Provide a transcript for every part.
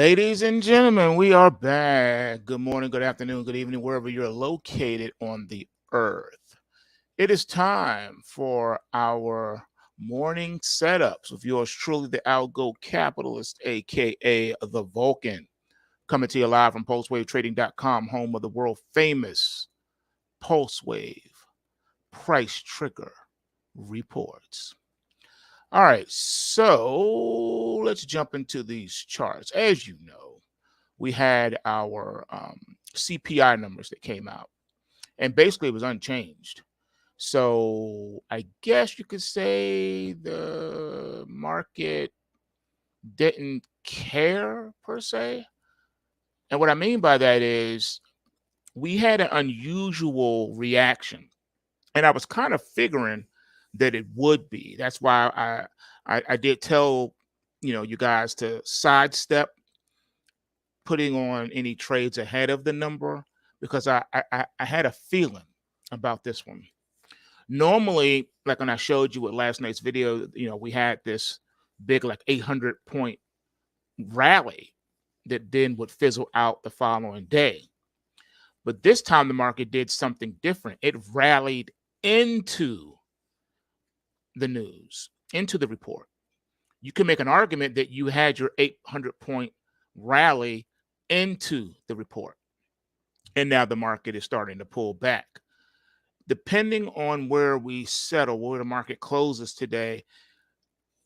Ladies and gentlemen, we are back. Good morning, good afternoon, good evening, wherever you're located on the earth. It is time for our morning setups with yours truly, the Algo capitalist, aka the Vulcan, coming to you live from pulsewavetrading.com, home of the world famous Pulse Wave Price Trigger reports. All right, so let's jump into these charts. As you know, we had our CPI numbers that came out, and basically it was unchanged. So I guess you could say the market didn't care per se. And what I mean by that is we had an unusual reaction, and I was kind of figuring that it would be. That's why I did tell you guys to sidestep putting on any trades ahead of the number because I had a feeling about this one. Normally, like when I showed you with last night's video, we had this big like 800-point rally that then would fizzle out the following day. But this time the market did something different. It rallied into the news, into the report. You can make an argument that you had your 800-point rally into the report. And now the market is starting to pull back. Depending on where we settle, where the market closes today,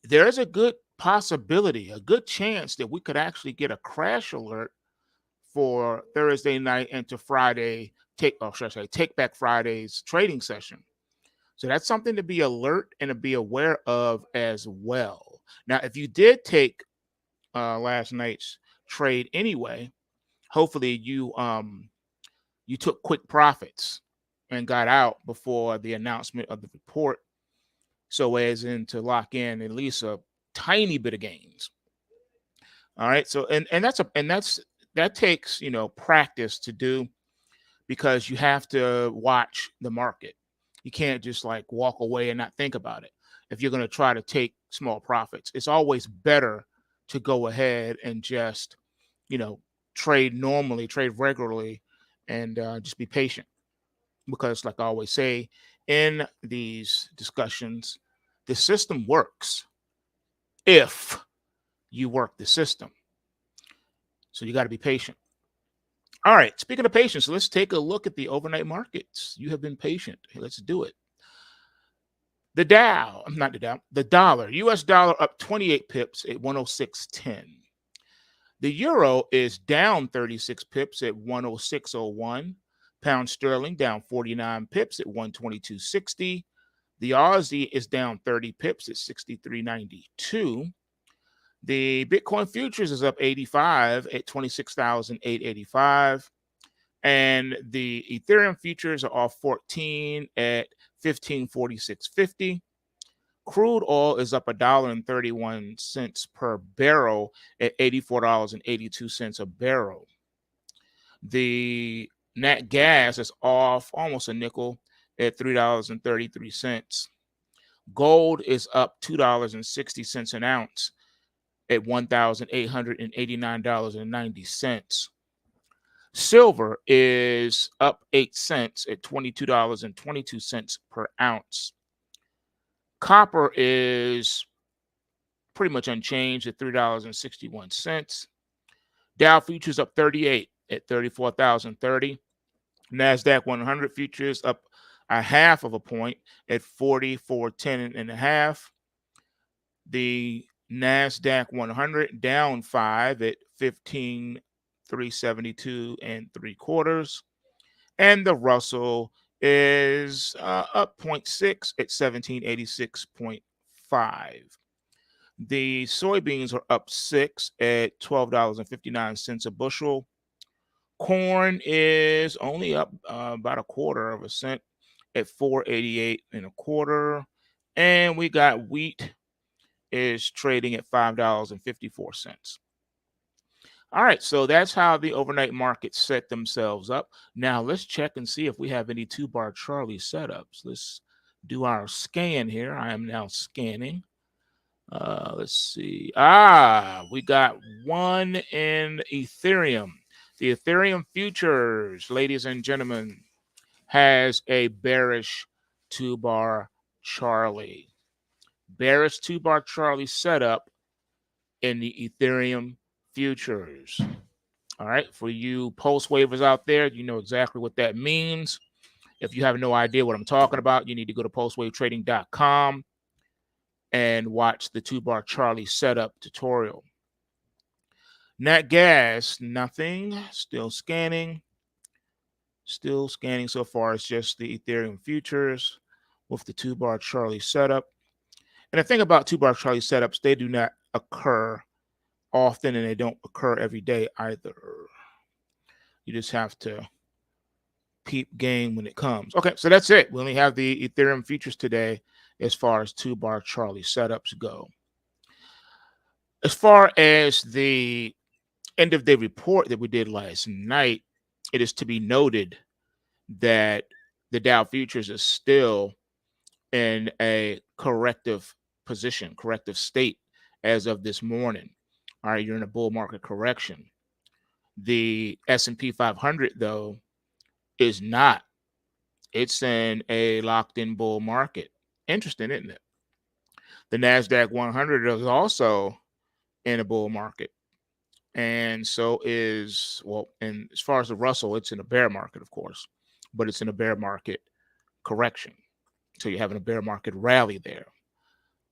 there's a good possibility, a good chance that we could actually get a crash alert for Thursday night into Friday, take back Friday's trading session. So that's something to be alert and to be aware of as well. Now, if you did take last night's trade anyway, hopefully you took quick profits and got out before the announcement of the report, so as in to lock in at least a tiny bit of gains. All right, so that takes practice to do, because you have to watch the market. You can't just like walk away and not think about it. If you're going to try to take small profits, it's always better to go ahead and just trade normally, trade regularly, and just be patient. Because like I always say in these discussions, the system works if you work the system. So you got to be patient. All right, speaking of patience, let's take a look at the overnight markets. You have been patient. Hey, let's do it. The dollar, US dollar up 28 pips at 106.10. The euro is down 36 pips at 106.01. Pound sterling down 49 pips at 122.60. The Aussie is down 30 pips at 63.92. The Bitcoin futures is up 85 at 26,885. And the Ethereum futures are off 14 at 1546.50. Crude oil is up $1.31 per barrel at $84.82 a barrel. The nat gas is off almost a nickel at $3.33. Gold is up $2.60 an ounce at $1,889.90. Silver is up 8 cents at $22.22 per ounce. Copper is pretty much unchanged at $3.61. Dow futures up 38 at 34,030. NASDAQ 100 futures up a half of a point at 44.10 and a half. The NASDAQ 100 down 5 at 15,372 and 3/4. And the Russell is up 0.6 at 1786.5. The soybeans are up 6 at $12.59 a bushel. Corn is only up about 1/4 cent at 4.88 and 1/4. And we got wheat is trading at $5.54. All right, so that's how the overnight markets set themselves up. Now let's check and see if we have any 2-bar Charlie setups. Let's do our scan here. I am now scanning. Let's see. We got one in Ethereum. The Ethereum futures, ladies and gentlemen, has a bearish two bar Charlie. Bearish two bar Charlie setup in the Ethereum futures. All right. For you post waivers out there, you know exactly what that means. If you have no idea what I'm talking about, you need to go to postwavetrading.com and watch the two bar Charlie setup tutorial. Nat gas, nothing. Still scanning. Still scanning so far. It's just the Ethereum futures with the two bar Charlie setup. And the thing about two bar Charlie setups, they do not occur often and they don't occur every day either. You just have to peep game when it comes. Okay, so that's it. We only have the Ethereum futures today as far as two bar Charlie setups go. As far as the end of day report that we did last night, it is to be noted that the Dow futures is still in a corrective position, corrective state as of this morning. All right, you're in a bull market correction. The S&P 500 though is not. It's in a locked in bull market. Interesting, isn't it? The Nasdaq 100 is also in a bull market. And so is, well, and as far as the Russell, it's in a bear market, of course, but it's in a bear market correction. So you're having a bear market rally there.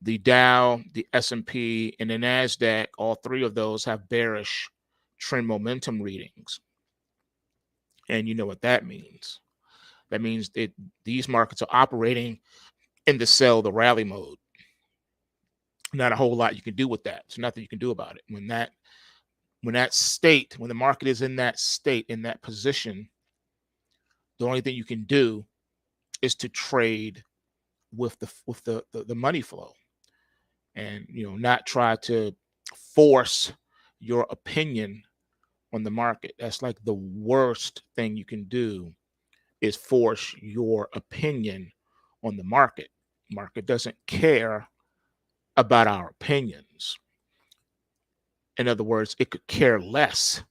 The Dow, the S&P, and the Nasdaq, all three of those have bearish trend momentum readings. And you know what that means. That means that these markets are operating in the sell the rally mode. Not a whole lot you can do with that. There's nothing you can do about it. When the market is in that state, in that position, the only thing you can do is to trade with the money flow, and not try to force your opinion on the market. That's like the worst thing you can do, is force your opinion on the market. Market doesn't care about our opinions. In other words, it could care less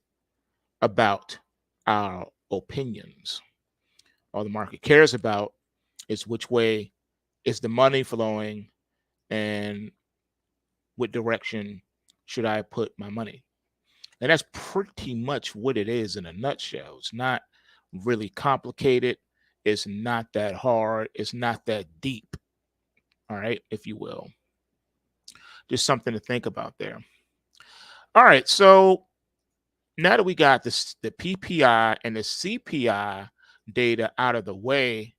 about our opinions. All the market cares about is which way is the money flowing and what direction should I put my money. And that's pretty much what it is in a nutshell. It's not really complicated. It's not that hard. It's not that deep. All right, if you will. Just something to think about there. All right, so now that we got this, the PPI and the CPI data out of the way,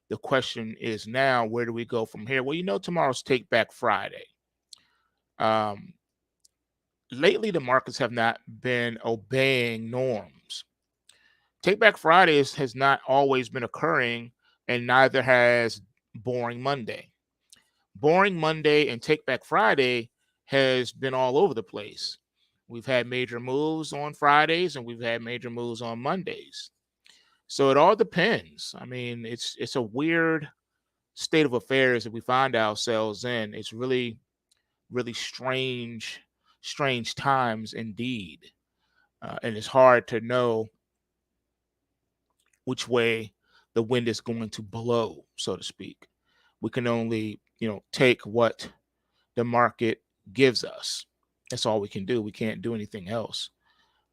the question is now, where do we go from here? Well, tomorrow's Take Back Friday. Lately, the markets have not been obeying norms. Take Back Fridays has not always been occurring, and neither has Boring Monday. Boring Monday and Take Back Friday has been all over the place. We've had major moves on Fridays and we've had major moves on Mondays. So it all depends. I mean, it's a weird state of affairs that we find ourselves in. It's really, really strange times indeed. And it's hard to know which way the wind is going to blow, so to speak. We can only, take what the market gives us. That's all we can do. We can't do anything else,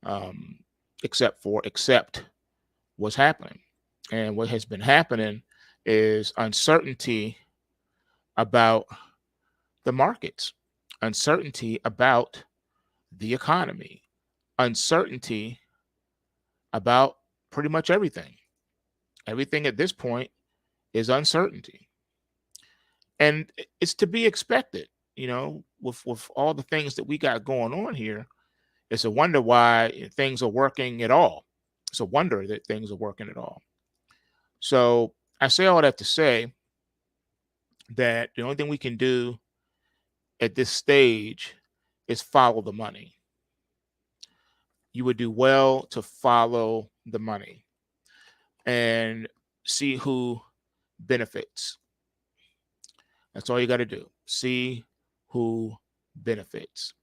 um, except what's happening. And what has been happening is uncertainty about the markets, uncertainty about the economy, uncertainty about pretty much everything. Everything at this point is uncertainty. And it's to be expected, with all the things that we got going on here. It's a wonder why things are working at all. It's a wonder that things are working at all. So I say all that to say that the only thing we can do at this stage is follow the money. You would do well to follow the money and see who benefits. That's all you got to do. See who benefits.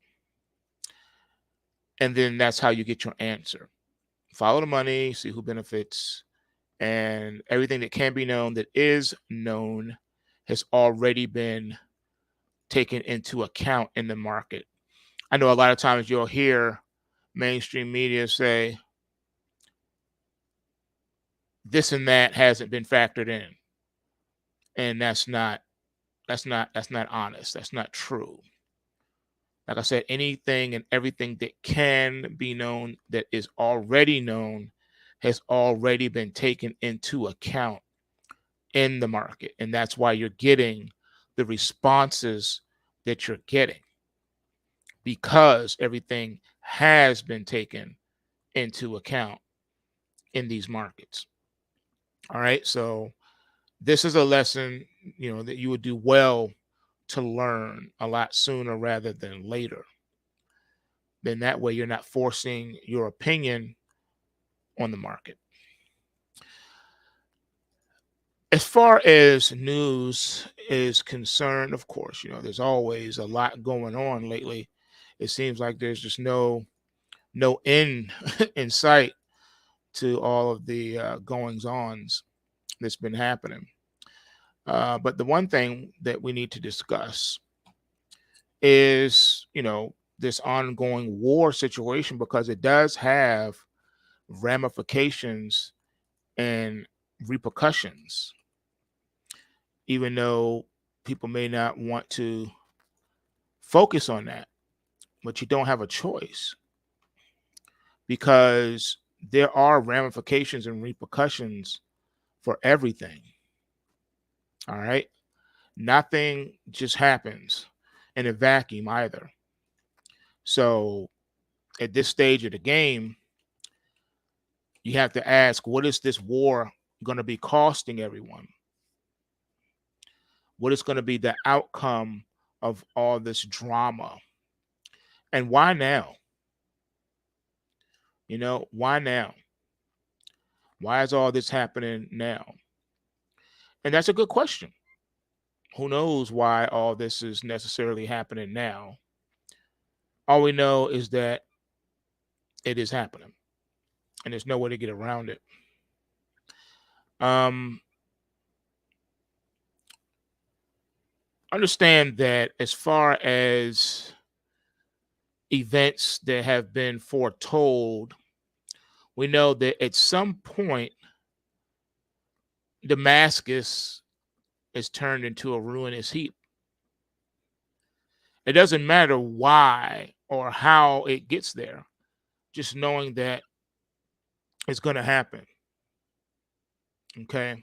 And then that's how you get your answer. Follow the money, see who benefits, and everything that can be known that is known has already been taken into account in the market. I know a lot of times you'll hear mainstream media say this and that hasn't been factored in. And that's not honest. That's not true. Like I said, anything and everything that can be known that is already known has already been taken into account in the market. And that's why you're getting the responses that you're getting, because everything has been taken into account in these markets. All right. So this is a lesson, that you would do well to learn a lot sooner rather than later. Then that way you're not forcing your opinion on the market. As far as news is concerned, of course, there's always a lot going on lately. It seems like there's just no end in sight to all of the goings ons that's been happening. But the one thing that we need to discuss is, this ongoing war situation, because it does have ramifications and repercussions, even though people may not want to focus on that. But you don't have a choice, because there are ramifications and repercussions for everything. All right. Nothing just happens in a vacuum either. So at this stage of the game, you have to ask, what is this war going to be costing everyone? What is going to be the outcome of all this drama? And why now? Why now? Why is all this happening now? And that's a good question. Who knows why all this is necessarily happening now? All we know is that it is happening, and there's no way to get around it. Um, Understand that as far as events that have been foretold, we know that at some point Damascus is turned into a ruinous heap. It doesn't matter why or how it gets there, just knowing that it's going to happen. Okay.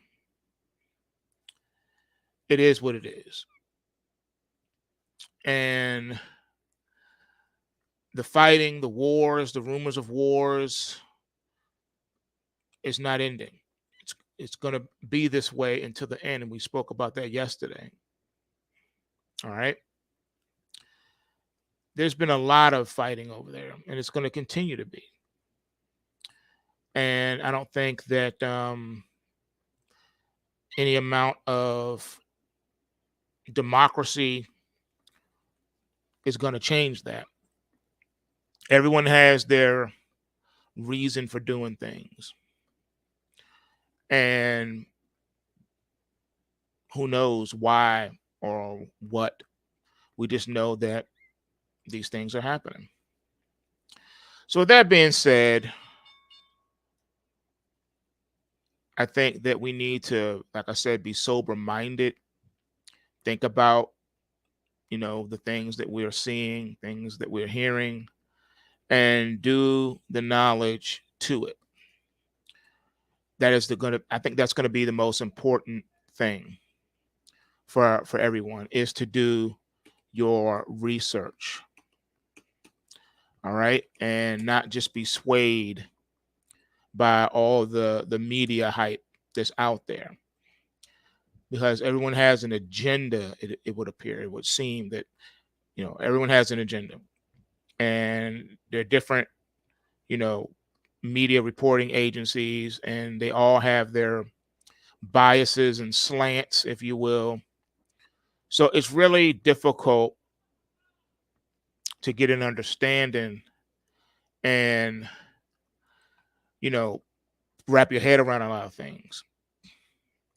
It is what it is. And the fighting, the wars, the rumors of wars is not ending. It's going to be this way until the end. And we spoke about that yesterday. All right. There's been a lot of fighting over there, and it's going to continue to be. And I don't think that any amount of democracy is going to change that. Everyone has their reason for doing things. And who knows why or what. We just know that these things are happening. So with that being said, I think that we need to, like I said, be sober minded. Think about, the things that we're seeing, things that we're hearing, and do the knowledge to it. That is I think that's gonna be the most important thing for everyone, is to do your research. All right. And not just be swayed by all the media hype that's out there, because everyone has an agenda. It would appear, it would seem that everyone has an agenda, and they're different you know media reporting agencies, and they all have their biases and slants, if you will. So it's really difficult to get an understanding and, you know, wrap your head around a lot of things.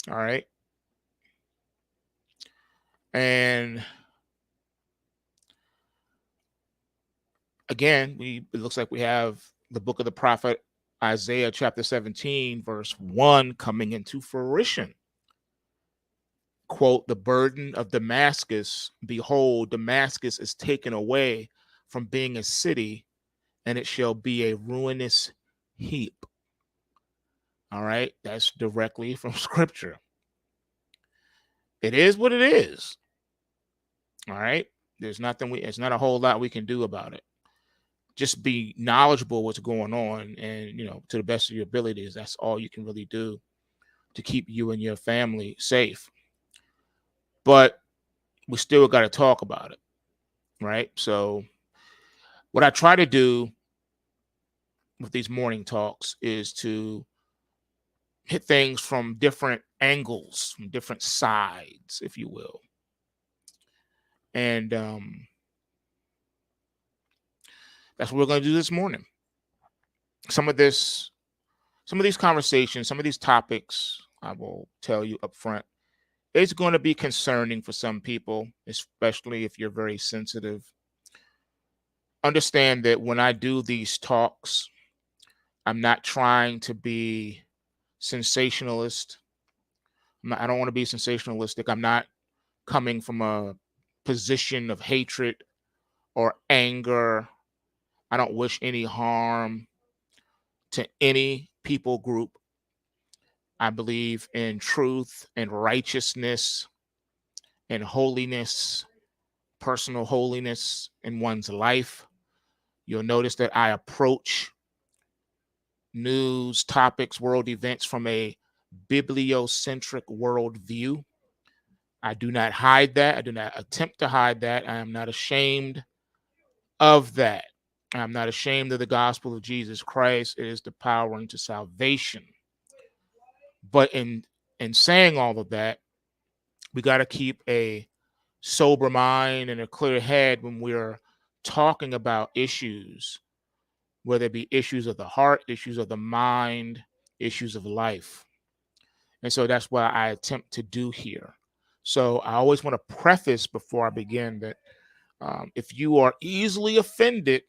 All right. And again, it looks like we have the book of the prophet Isaiah chapter 17 verse 1 coming into fruition. Quote, the burden of Damascus, behold, Damascus is taken away from being a city, and it shall be a ruinous heap. All right, that's directly from scripture. It is what it is. All right, there's nothing it's not a whole lot we can do about it. Just be knowledgeable what's going on, and to the best of your abilities, that's all you can really do to keep you and your family safe. But we still got to talk about it, right? So what I try to do with these morning talks is to hit things from different angles, from different sides, if you will. And that's what we're going to do this morning. Some of these conversations, some of these topics, I will tell you up front, it's going to be concerning for some people, especially if you're very sensitive. Understand that when I do these talks, I'm not trying to be sensationalist. I don't want to be sensationalistic. I'm not coming from a position of hatred or anger. I don't wish any harm to any people group. I believe in truth and righteousness and holiness, personal holiness in one's life. You'll notice that I approach news, topics, world events from a bibliocentric worldview. I do not hide that. I do not attempt to hide that. I am not ashamed of that. I'm not ashamed of the gospel of Jesus Christ. It is the power unto salvation. But in saying all of that, we got to keep a sober mind and a clear head when we're talking about issues, whether it be issues of the heart, issues of the mind, issues of life. And so that's what I attempt to do here. So I always want to preface before I begin that if you are easily offended,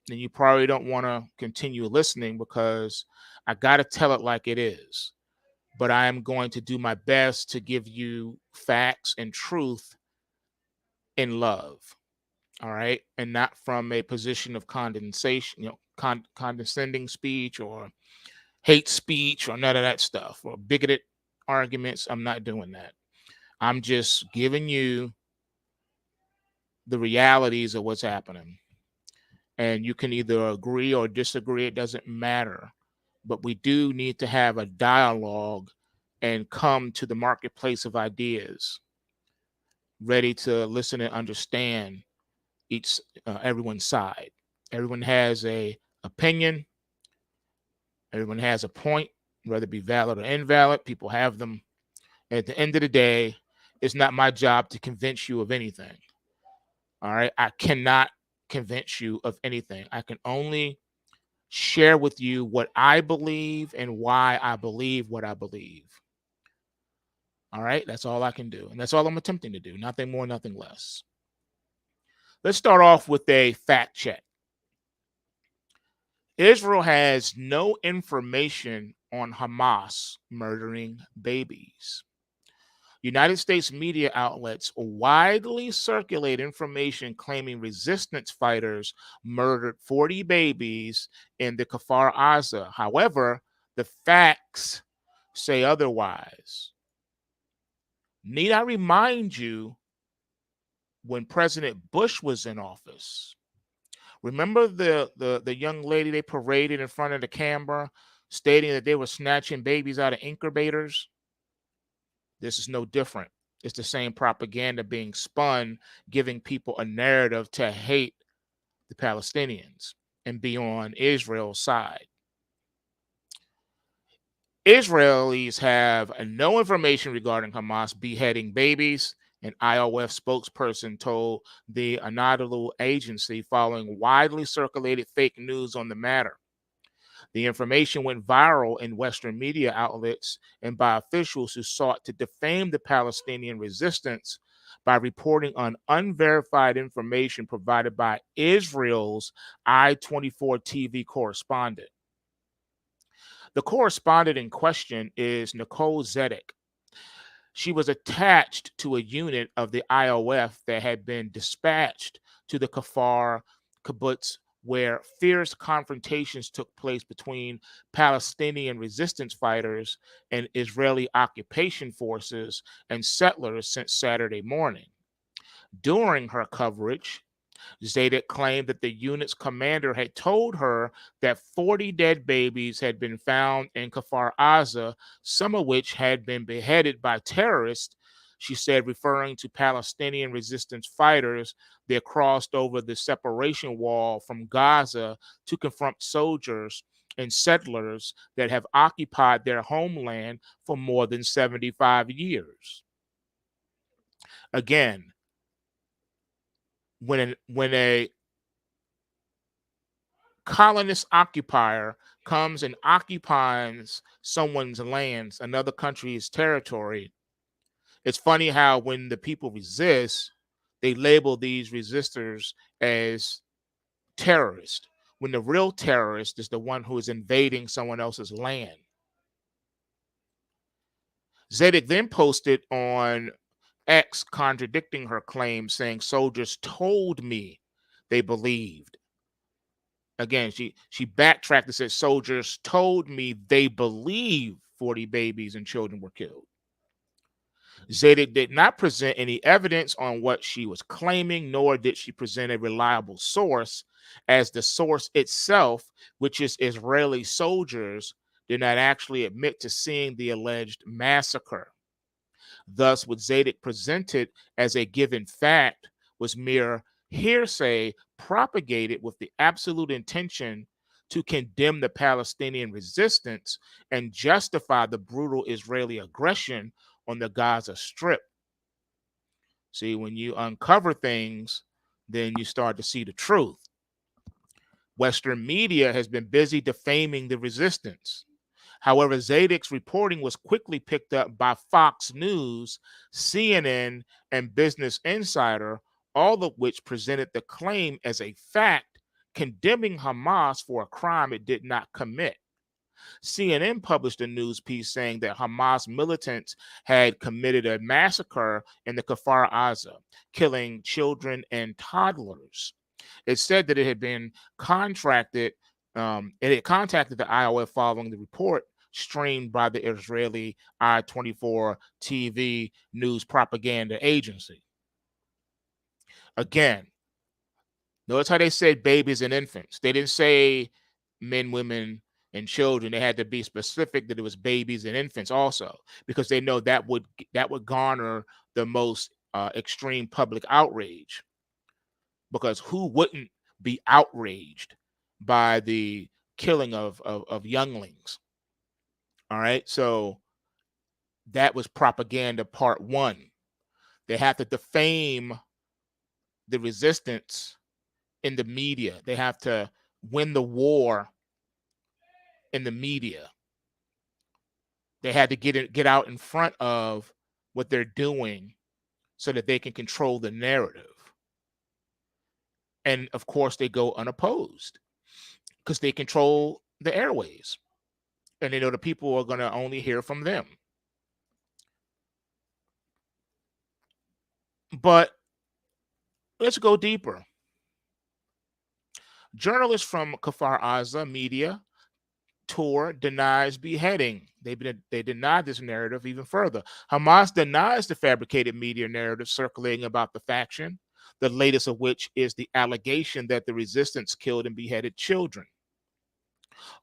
then you probably don't want to continue listening, because I got to tell it like it is. But I am going to do my best to give you facts and truth in love. All right. And not from a position of condensation, condescending speech or hate speech or none of that stuff or bigoted arguments. I'm not doing that. I'm just giving you the realities of what's happening. And you can either agree or disagree. It doesn't matter. But we do need to have a dialogue and come to the marketplace of ideas, ready to listen and understand everyone's side. Everyone has a opinion. Everyone has a point, whether it be valid or invalid. People have them. At the end of the day, it's not my job to convince you of anything. All right. I cannot convince you of anything. I can only share with you what I believe and why I believe what I believe. All right. That's all I can do. And that's all I'm attempting to do. Nothing more, nothing less. Let's start off with a fact check. Israel has no information on Hamas murdering babies. United States media outlets widely circulate information claiming resistance fighters murdered 40 babies in the Kfar Aza. However, the facts say otherwise. Need I remind you, when President Bush was in office, remember the young lady they paraded in front of the camera stating that they were snatching babies out of incubators? This is no different. It's the same propaganda being spun, giving people a narrative to hate the Palestinians and be on Israel's side. Israelis have no information regarding Hamas beheading babies an IOF spokesperson told the Anadolu agency following widely circulated fake news on the matter. The information went viral in Western media outlets and by officials who sought to defame the Palestinian resistance by reporting on unverified information provided by Israel's I-24 TV correspondent. The correspondent in question is Nicole Zedek. She was attached to a unit of the IOF that had been dispatched to the Kfar kibbutz, where fierce confrontations took place between Palestinian resistance fighters and Israeli occupation forces and settlers since Saturday morning. During her coverage, Zaydak claimed that the unit's commander had told her that 40 dead babies had been found in Kfar Aza, some of which had been beheaded by terrorists, she said, referring to Palestinian resistance fighters that crossed over the separation wall from Gaza to confront soldiers and settlers that have occupied their homeland for more than 75 years. Again, when a colonist occupier comes and occupies someone's lands, another country's territory, it's funny how when the people resist, they label these resistors as terrorists, when the real terrorist is the one who is invading someone else's land. Zedek then posted on X contradicting her claim, saying soldiers told me they believed. Again, she backtracked and said soldiers told me they believe 40 babies and children were killed. Zedek did not present any evidence on what she was claiming, nor did she present a reliable source, as the source itself, which is Israeli soldiers, did not actually admit to seeing the alleged massacre. Thus, what Zedek presented as a given fact was mere hearsay propagated with the absolute intention to condemn the Palestinian resistance and justify the brutal Israeli aggression on the Gaza Strip. See, when you uncover things, then you start to see the truth. Western media has been busy defaming the resistance. However, Zadek's reporting was quickly picked up by Fox News, CNN, and Business Insider, all of which presented the claim as a fact, condemning Hamas for a crime it did not commit. CNN published a news piece saying that Hamas militants had committed a massacre in the Kfar Aza, killing children and toddlers. It said that it had been contracted, it had contacted the IOF following the report streamed by the Israeli I-24 TV news propaganda agency. Again, notice how they said babies and infants. They didn't say men, women, and children. They had to be specific that it was babies and infants also, because they know that would garner the most extreme public outrage. Because who wouldn't be outraged by the killing of younglings? All right, so that was propaganda part one. They have to defame the resistance in the media. They have to win the war in the media. They had to get out in front of what they're doing so that they can control the narrative. And of course, they go unopposed because they control the airways. And they know the people are going to only hear from them. But let's go deeper. Journalists from Kfar Aza Media Tour denies beheading. They deny this narrative even further. Hamas denies the fabricated media narrative circulating about the faction, the latest of which is the allegation that the resistance killed and beheaded children.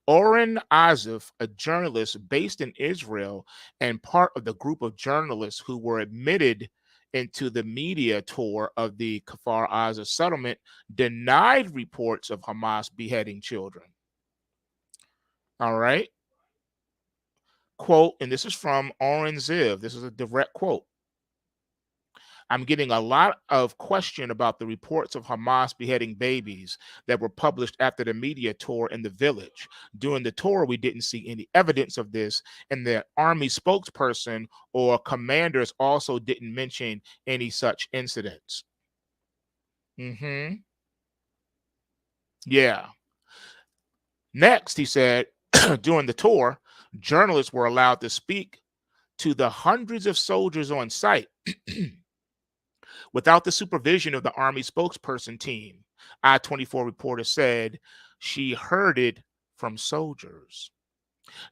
Oren Azif, a journalist based in Israel and part of the group of journalists who were admitted into the media tour of the Kfar Aza settlement, denied reports of Hamas beheading children. All right. Quote, and this is from Oren Ziv. This is a direct quote. I'm getting a lot of question about the reports of Hamas beheading babies that were published after the media tour in the village. During the tour, we didn't see any evidence of this, and the army spokesperson or commanders also didn't mention any such incidents. Yeah. Next, he said, during the tour, journalists were allowed to speak to the hundreds of soldiers on site without the supervision of the Army spokesperson team. I-24 reporter said she heard it from soldiers.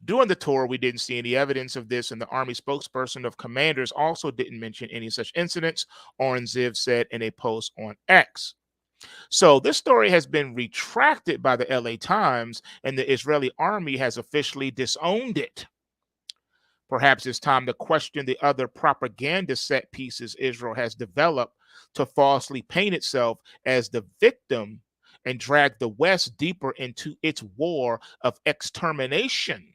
During the tour, we didn't see any evidence of this, and the Army spokesperson of commanders also didn't mention any such incidents, Oren Ziv said in a post on X. So this story has been retracted by the LA Times, and the Israeli army has officially disowned it. Perhaps it's time to question the other propaganda set pieces Israel has developed to falsely paint itself as the victim and drag the West deeper into its war of extermination.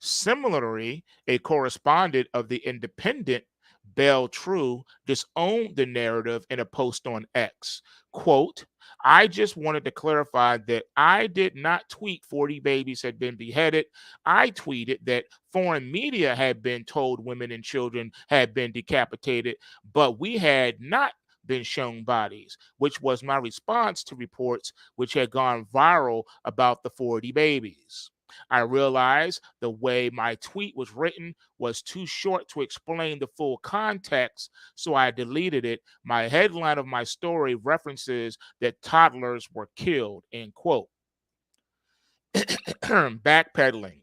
Similarly, a correspondent of The Independent, Bell True, disowned the narrative in a post on X. Quote, I just wanted to clarify that I did not tweet 40 babies had been beheaded. I tweeted that foreign media had been told women and children had been decapitated, but we had not been shown bodies, which was my response to reports which had gone viral about the 40 babies. I realized the way my tweet was written was too short to explain the full context, so I deleted it. My headline of my story references that toddlers were killed, end quote. Backpedaling.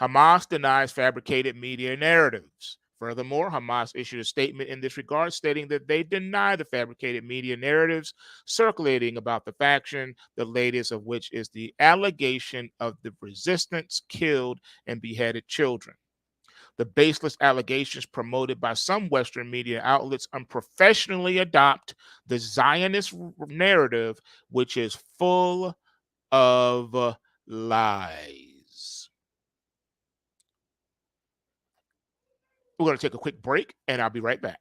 Hamas denies fabricated media narratives. Furthermore, Hamas issued a statement in this regard stating that they deny the fabricated media narratives circulating about the faction, the latest of which is the allegation of the resistance killed and beheaded children. The baseless allegations promoted by some Western media outlets unprofessionally adopt the Zionist narrative, which is full of lies. We're going to take a quick break, and I'll be right back.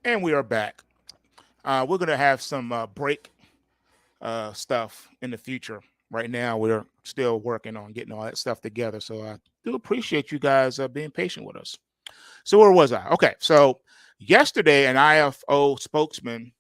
And we are back. We're going to have some break stuff in the future. Right now, we're still working on getting all that stuff together. So I do appreciate you guys being patient with us. So where was I? Okay, so yesterday, an IFO spokesman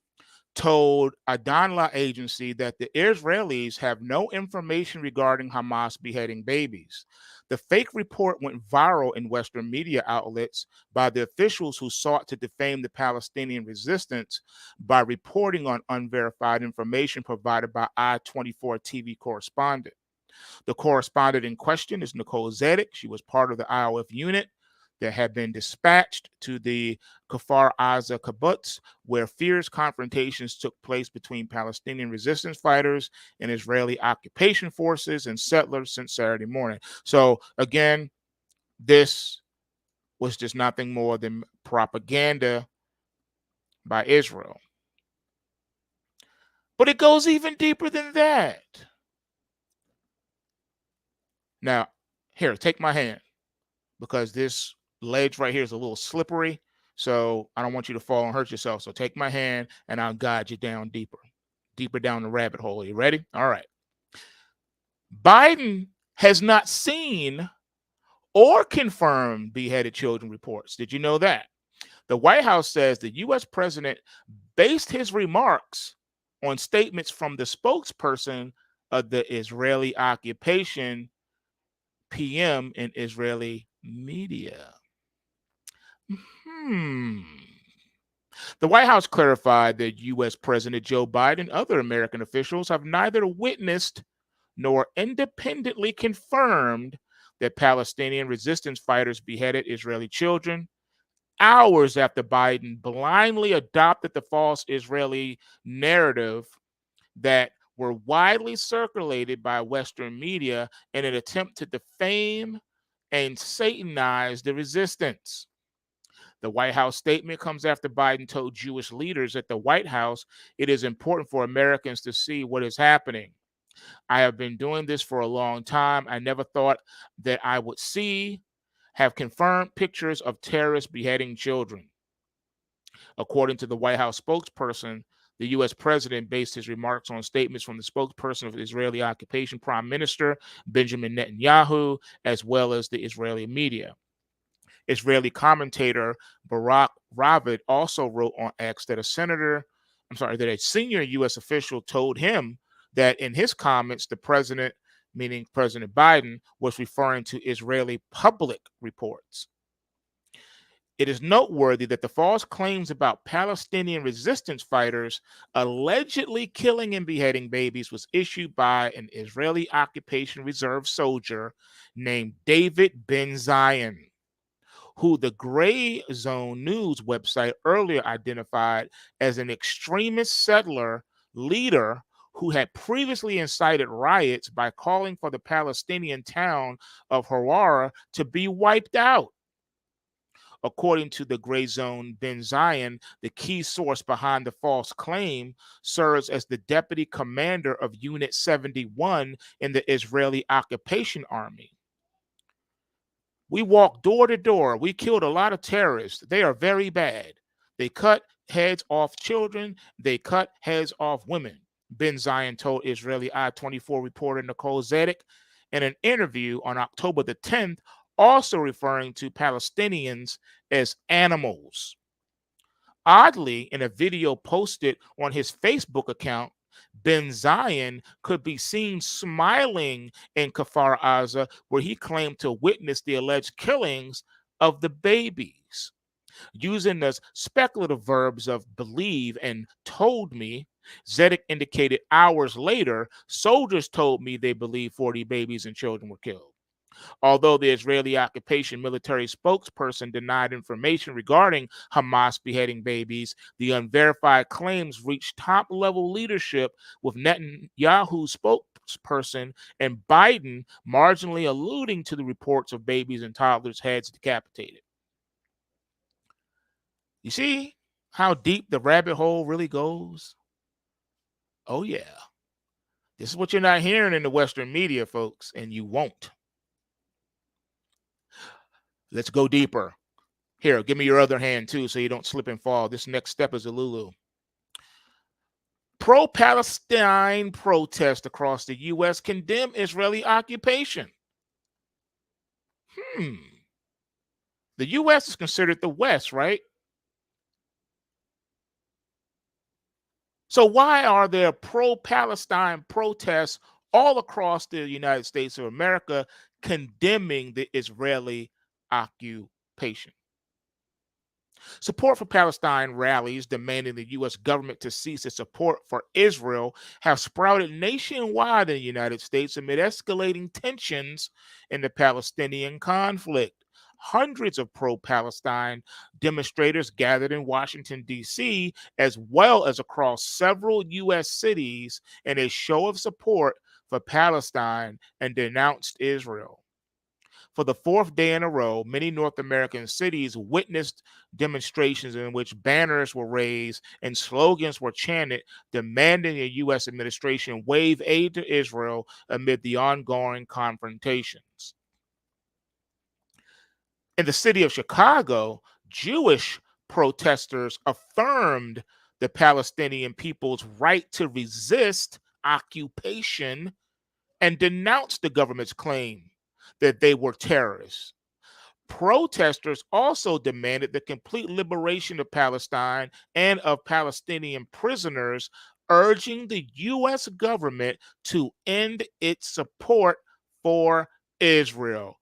told a Donla agency that the Israelis have no information regarding Hamas beheading babies. The fake report went viral in Western media outlets by the officials who sought to defame the Palestinian resistance by reporting on unverified information provided by I-24 TV correspondent. The correspondent in question is Nicole Zedek. She was part of the IOF unit that had been dispatched to the Kfar Aza kibbutz, where fierce confrontations took place between Palestinian resistance fighters and Israeli occupation forces and settlers since Saturday morning. So again, this was just nothing more than propaganda by Israel. But it goes even deeper than that. Now, here, take my hand, because this ledge right here is a little slippery. So I don't want you to fall and hurt yourself. So take my hand and I'll guide you down deeper, deeper down the rabbit hole. Are you ready? All right. Biden has not seen or confirmed beheaded children reports. Did you know that? The White House says the U.S. president based his remarks on statements from the spokesperson of the Israeli occupation, PM, in Israeli media. Hmm. The White House clarified that U.S. President Joe Biden and other American officials have neither witnessed nor independently confirmed that Palestinian resistance fighters beheaded Israeli children hours after Biden blindly adopted the false Israeli narrative that were widely circulated by Western media in an attempt to defame and satanize the resistance. The White House statement comes after Biden told Jewish leaders at the White House it is important for Americans to see what is happening. I have been doing this for a long time. I never thought that I would have confirmed pictures of terrorists beheading children. According to the White House spokesperson, the U.S. president based his remarks on statements from the spokesperson of the Israeli occupation Prime Minister Benjamin Netanyahu, as well as the Israeli media. Israeli commentator Barak Ravid also wrote on X that a senior U.S. official told him that in his comments, the president, meaning President Biden, was referring to Israeli public reports. It is noteworthy that the false claims about Palestinian resistance fighters allegedly killing and beheading babies was issued by an Israeli occupation reserve soldier named David Ben Zion, who the Gray Zone News website earlier identified as an extremist settler leader who had previously incited riots by calling for the Palestinian town of Hawara to be wiped out. According to the Gray Zone, Ben Zion, the key source behind the false claim, serves as the deputy commander of Unit 71 in the Israeli occupation army. We walked door to door. We killed a lot of terrorists. They are very bad. They cut heads off children. They cut heads off women. Ben Zion told Israeli I-24 reporter Nicole Zedek in an interview on October the 10th, also referring to Palestinians as animals. Oddly, in a video posted on his Facebook account, Ben Zion could be seen smiling in Kfar Aza, where he claimed to witness the alleged killings of the babies. Using the speculative verbs of believe and told me, Zedek indicated hours later, soldiers told me they believed 40 babies and children were killed. Although the Israeli occupation military spokesperson denied information regarding Hamas beheading babies, the unverified claims reached top level leadership, with Netanyahu's spokesperson and Biden marginally alluding to the reports of babies and toddlers' heads decapitated. You see how deep the rabbit hole really goes? Oh, yeah. This is what you're not hearing in the Western media, folks, and you won't. Let's go deeper. Here, give me your other hand too so you don't slip and fall. This next step is a Lulu. Pro-Palestine protests across the U.S. condemn Israeli occupation. The U.S. is considered the West, right? So why are there pro-Palestine protests all across the United States of America condemning the Israeli occupation? Support for Palestine rallies demanding the U.S. government to cease its support for Israel have sprouted nationwide in the United States amid escalating tensions in the Palestinian conflict. Hundreds of pro Palestine demonstrators gathered in Washington, D.C., as well as across several U.S. cities in a show of support for Palestine and denounced Israel. For the fourth day in a row, many North American cities witnessed demonstrations in which banners were raised and slogans were chanted demanding a U.S. administration waive aid to Israel amid the ongoing confrontations. In the city of Chicago, Jewish protesters affirmed the Palestinian people's right to resist occupation and denounced the government's claim that they were terrorists. Protesters also demanded the complete liberation of Palestine and of Palestinian prisoners, urging the U.S. government to end its support for Israel.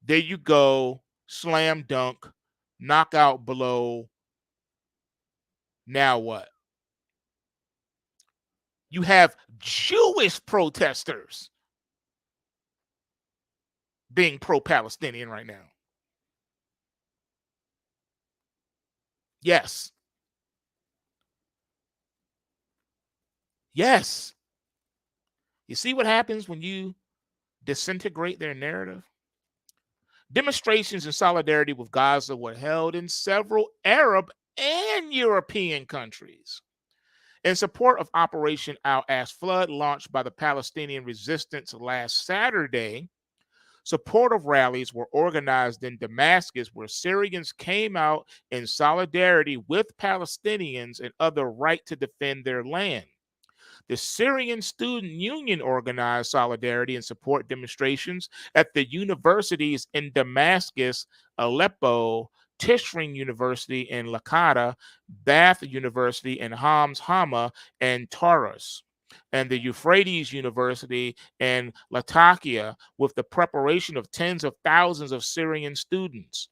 There you go, slam dunk, knockout blow, Now what? You have Jewish protesters being pro-Palestinian right now. Yes. Yes. You see what happens when you disintegrate their narrative? Demonstrations in solidarity with Gaza were held in several Arab and European countries. In support of Operation Al Aqsa Flood, launched by the Palestinian resistance last Saturday, supportive rallies were organized in Damascus where Syrians came out in solidarity with Palestinians and other right to defend their land. The Syrian Student Union organized solidarity and support demonstrations at the universities in Damascus, Aleppo, Tishrin University in Lakata, Bath University in Homs Hama, and Taurus, and the Euphrates University in Latakia, with the preparation of tens of thousands of Syrian students.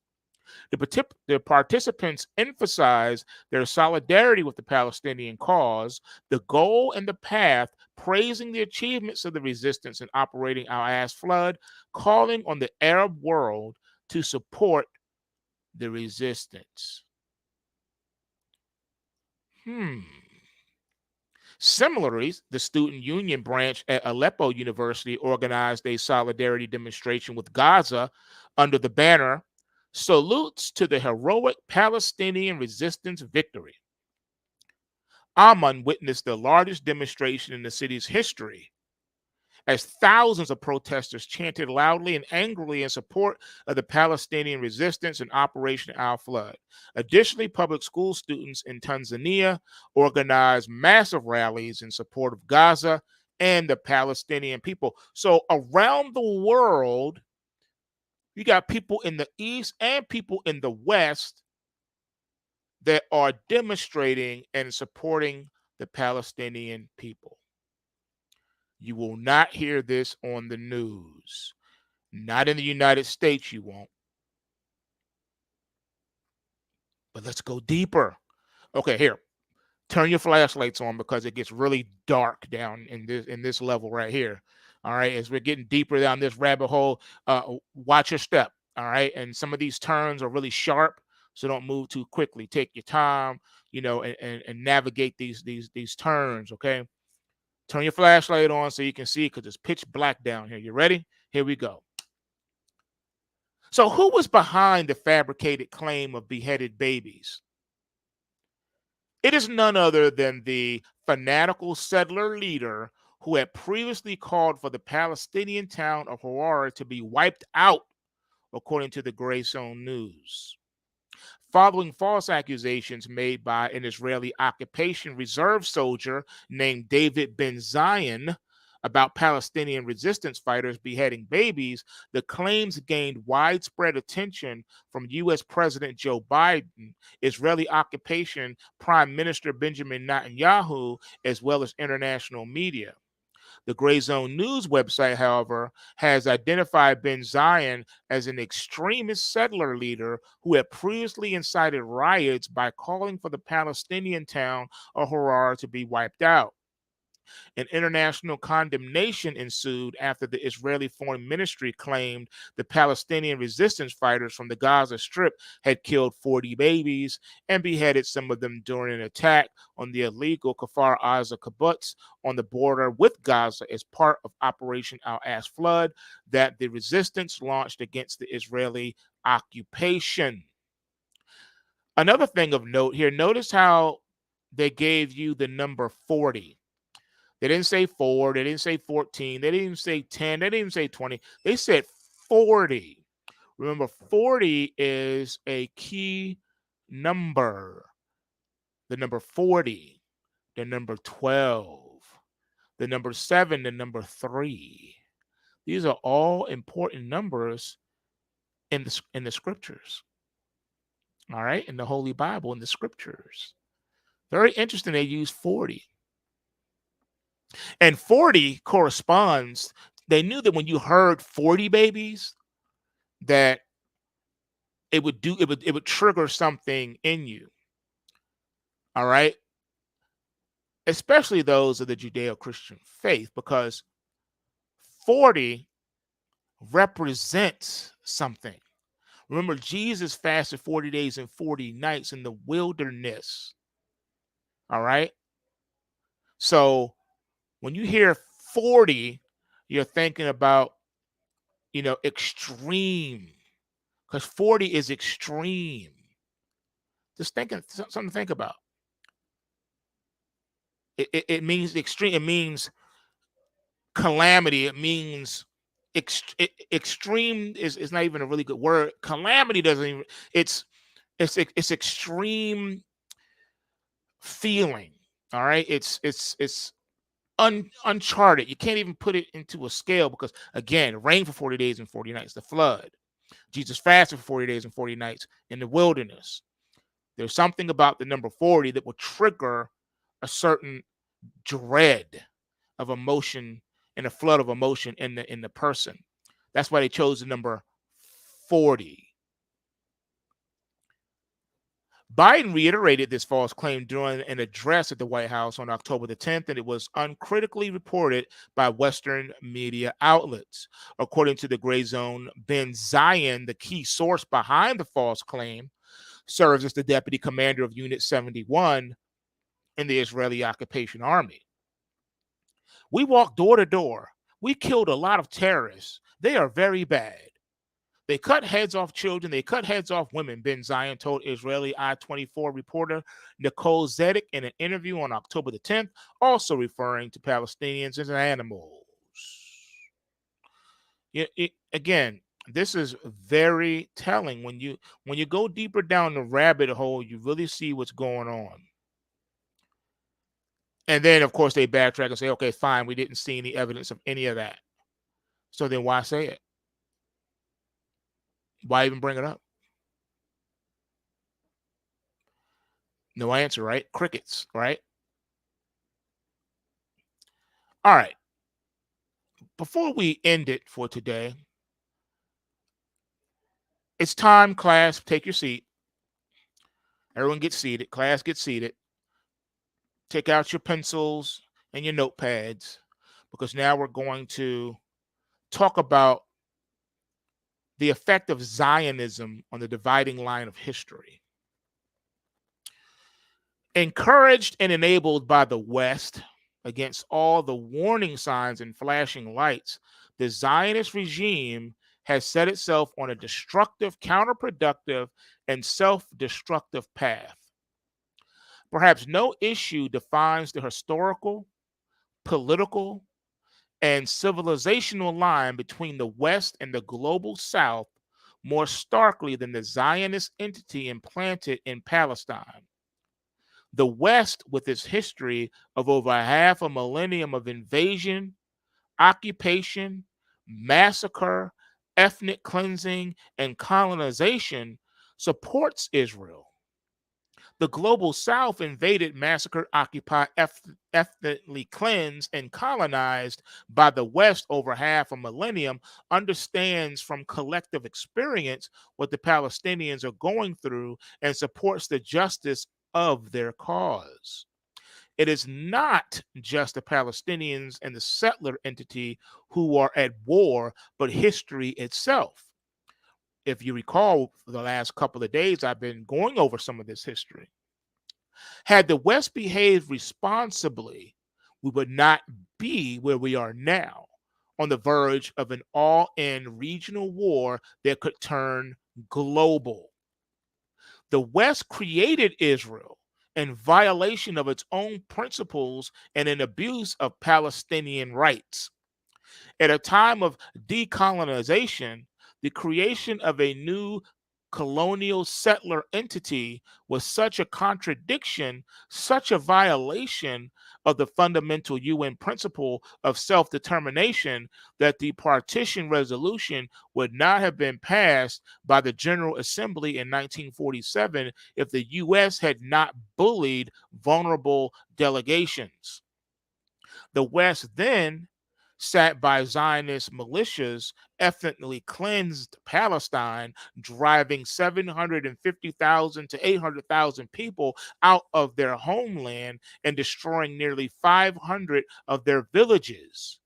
The participants emphasized their solidarity with the Palestinian cause, the goal and the path, praising the achievements of the resistance in operating Al Aqsa Flood, calling on the Arab world to support the resistance. Hmm. Similarly, the student union branch at Aleppo University organized a solidarity demonstration with Gaza under the banner Salutes to the Heroic Palestinian Resistance Victory. Amman witnessed the largest demonstration in the city's history as thousands of protesters chanted loudly and angrily in support of the Palestinian resistance and Operation Al Flood. Additionally, public school students in Tanzania organized massive rallies in support of Gaza and the Palestinian people. So, around the world, you got people in the East and people in the West that are demonstrating and supporting the Palestinian people. You will not hear this on the news. Not in the United States, you won't. But let's go deeper. Okay, here. Turn your flashlights on because it gets really dark down in this level right here. All right, as we're getting deeper down this rabbit hole, watch your step. All right, and some of these turns are really sharp, so don't move too quickly. Take your time, and navigate these turns. Okay, turn your flashlight on so you can see because it's pitch black down here. You ready? Here we go. So, who was behind the fabricated claim of beheaded babies? It is none other than the fanatical settler leader who had previously called for the Palestinian town of Harar to be wiped out, according to the Gray Zone News. Following false accusations made by an Israeli occupation reserve soldier named David Ben Zion about Palestinian resistance fighters beheading babies, the claims gained widespread attention from U.S. President Joe Biden, Israeli occupation Prime Minister Benjamin Netanyahu, as well as international media. The Gray Zone News website, however, has identified Ben Zion as an extremist settler leader who had previously incited riots by calling for the Palestinian town of Harar to be wiped out. An international condemnation ensued after the Israeli Foreign Ministry claimed the Palestinian resistance fighters from the Gaza Strip had killed 40 babies and beheaded some of them during an attack on the illegal Kfar Aza kibbutz on the border with Gaza as part of Operation Al Aqsa Flood that the resistance launched against the Israeli occupation. Another thing of note here, notice how they gave you the number 40. They didn't say 4, they didn't say 14, they didn't even say 10, they didn't even say 20. They said 40. Remember, 40 is a key number. The number 40, the number 12, the number 7, the number 3. These are all important numbers in the scriptures. All right, in the Holy Bible, in the scriptures. Very interesting they use 40. And 40 corresponds, they knew that when you heard 40 babies, that it would trigger something in you. All right. Especially those of the Judeo Christian faith, because 40 represents something. Remember, Jesus fasted 40 days and 40 nights in the wilderness. All right. So when you hear 40, you're thinking about, extreme, because 40 is extreme. Just thinking, something to think about. It means extreme. It means calamity. It means extreme is not even a really good word. Calamity doesn't even. It's extreme feeling. All right. It's uncharted. You can't even put it into a scale because again, rain for 40 days and 40 nights, the flood. Jesus fasted for 40 days and 40 nights in the wilderness. There's something about the number 40 that will trigger a certain dread of emotion and a flood of emotion in the person. That's why they chose the number 40. Biden reiterated this false claim during an address at the White House on October the 10th, and it was uncritically reported by Western media outlets. According to the Gray Zone, Ben Zion, the key source behind the false claim, serves as the deputy commander of Unit 71 in the Israeli occupation army. We walked door to door. We killed a lot of terrorists. They are very bad. They cut heads off children. They cut heads off women, Ben Zion told Israeli I-24 reporter Nicole Zedek in an interview on October the 10th, also referring to Palestinians as animals. Again, this is very telling. When you go deeper down the rabbit hole, you really see what's going on. And then, of course, they backtrack and say, okay, fine, we didn't see any evidence of any of that. So then why say it? Why even bring it up? No answer, right? Crickets, right? All right. Before we end it for today, it's time, class, take your seat. Everyone gets seated. Class gets seated. Take out your pencils and your notepads because now we're going to talk about the effect of Zionism on the dividing line of history. Encouraged and enabled by the West against all the warning signs and flashing lights, the Zionist regime has set itself on a destructive, counterproductive, and self-destructive path. Perhaps no issue defines the historical, political, and civilizational line between the West and the global South more starkly than the Zionist entity implanted in Palestine. The West, with its history of over half a millennium of invasion, occupation, massacre, ethnic cleansing, and colonization, supports Israel. The global South, invaded, massacred, occupied, ethnically cleansed, and colonized by the West over half a millennium, understands from collective experience what the Palestinians are going through and supports the justice of their cause. It is not just the Palestinians and the settler entity who are at war, but history itself. If you recall, for the last couple of days, I've been going over some of this history. Had the West behaved responsibly, we would not be where we are now, on the verge of an all-in regional war that could turn global. The West created Israel in violation of its own principles and in abuse of Palestinian rights. At a time of decolonization, the creation of a new colonial settler entity was such a contradiction, such a violation of the fundamental UN principle of self-determination that the partition resolution would not have been passed by the General Assembly in 1947 if the US had not bullied vulnerable delegations. The West then sat by Zionist militias, ethnically cleansed Palestine, driving 750,000 to 800,000 people out of their homeland and destroying nearly 500 of their villages.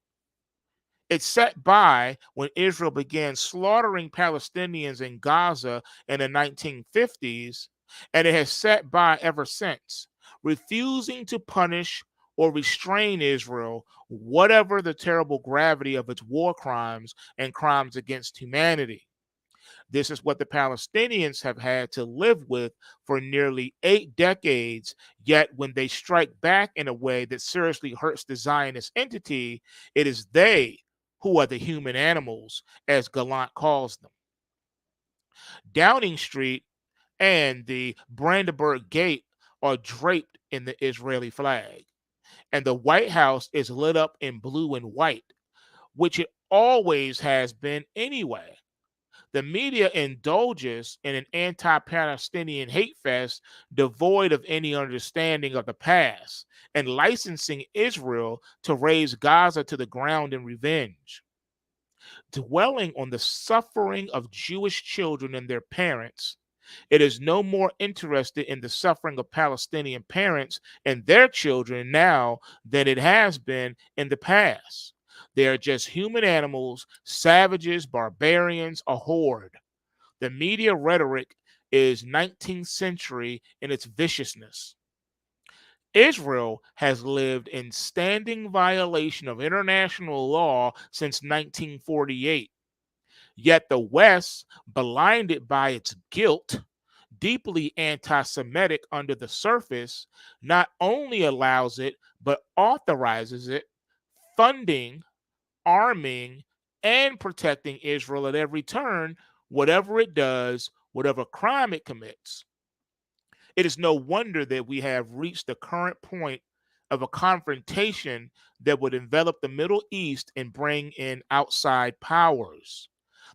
It sat by when Israel began slaughtering Palestinians in Gaza in the 1950s, and it has sat by ever since, refusing to punish or restrain Israel, whatever the terrible gravity of its war crimes and crimes against humanity. This is what the Palestinians have had to live with for nearly 8 decades. Yet, when they strike back in a way that seriously hurts the Zionist entity, it is they who are the human animals, as Gallant calls them. Downing Street and the Brandenburg Gate are draped in the Israeli flag, and the White House is lit up in blue and white, which it always has been anyway. The media indulges in an anti Palestinian hate fest devoid of any understanding of the past and licensing Israel to raze Gaza to the ground in revenge. Dwelling on the suffering of Jewish children and their parents, it is no more interested in the suffering of Palestinian parents and their children now than it has been in the past. They are just human animals, savages, barbarians, a horde. The media rhetoric is 19th century in its viciousness. Israel has lived in standing violation of international law since 1948. Yet the West, blinded by its guilt, deeply anti Semitic under the surface, not only allows it, but authorizes it, funding, arming, and protecting Israel at every turn, whatever it does, whatever crime it commits. It is no wonder that we have reached the current point of a confrontation that would envelop the Middle East and bring in outside powers.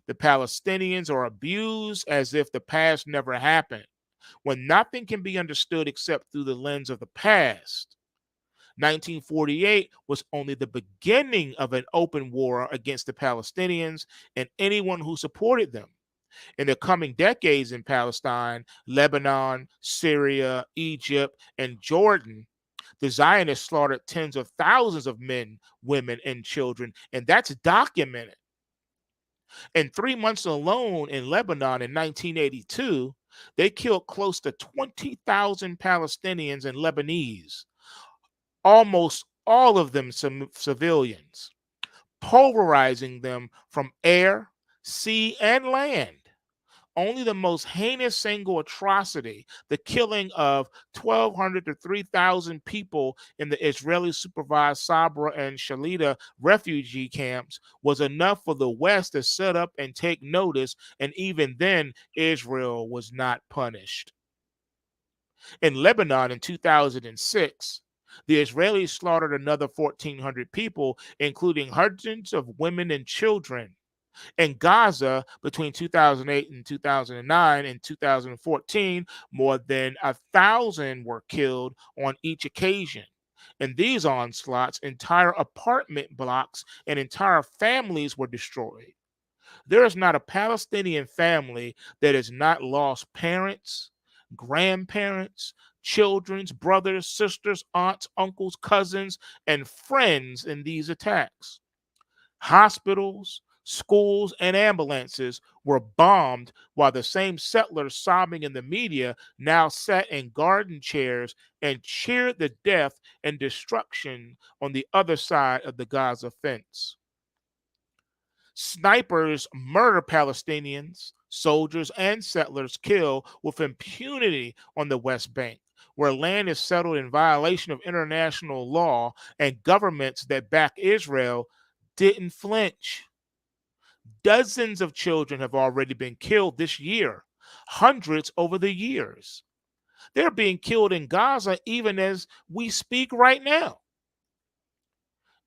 The Palestinians are abused as if the past never happened, when nothing can be understood except through the lens of the past. 1948 was only the beginning of an open war against the Palestinians and anyone who supported them. In the coming decades in Palestine, Lebanon, Syria, Egypt, and Jordan, the Zionists slaughtered tens of thousands of men, women, and children, and that's documented. In 3 months alone in Lebanon in 1982, they killed close to 20,000 Palestinians and Lebanese, almost all of them civilians, pulverizing them from air, sea, and land. Only the most heinous single atrocity, the killing of 1,200 to 3,000 people in the Israeli supervised Sabra and Shalita refugee camps, was enough for the West to set up and take notice, and even then, Israel was not punished. In Lebanon in 2006, the Israelis slaughtered another 1,400 people, including hundreds of women and children. In Gaza, between 2008 and 2009 and 2014, more than 1,000 were killed on each occasion. In these onslaughts, entire apartment blocks and entire families were destroyed. There is not a Palestinian family that has not lost parents, grandparents, children's brothers, sisters, aunts, uncles, cousins, and friends in these attacks. Hospitals, schools, and ambulances were bombed while the same settlers sobbing in the media now sat in garden chairs and cheered the death and destruction on the other side of the Gaza fence. Snipers murder Palestinians, soldiers, and settlers kill with impunity on the West Bank, where land is settled in violation of international law, and governments that back Israel didn't flinch. Dozens of children have already been killed this year, hundreds over the years. They're being killed in Gaza even as we speak right now.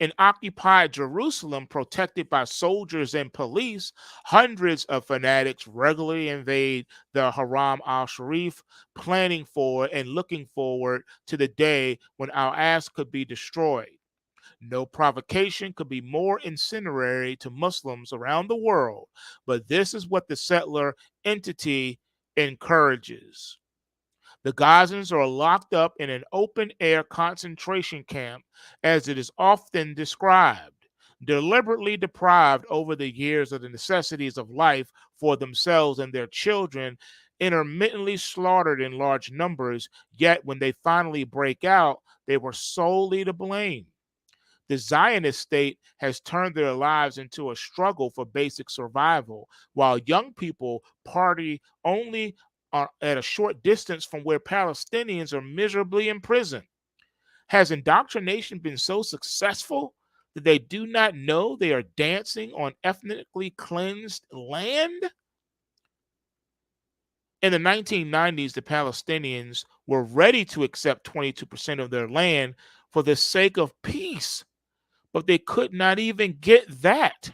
In occupied Jerusalem, protected by soldiers and police, hundreds of fanatics regularly invade the Haram al Sharif, planning for and looking forward to the day when Al Aqsa could be destroyed. No provocation could be more incendiary to Muslims around the world, but this is what the settler entity encourages. The Gazans are locked up in an open air concentration camp, as it is often described, deliberately deprived over the years of the necessities of life for themselves and their children, intermittently slaughtered in large numbers, yet when they finally break out, they were solely to blame. The Zionist state has turned their lives into a struggle for basic survival, while young people party only at a short distance from where Palestinians are miserably imprisoned. Has indoctrination been so successful that they do not know they are dancing on ethnically cleansed land? In the 1990s, the Palestinians were ready to accept 22% of their land for the sake of peace, but they could not even get that.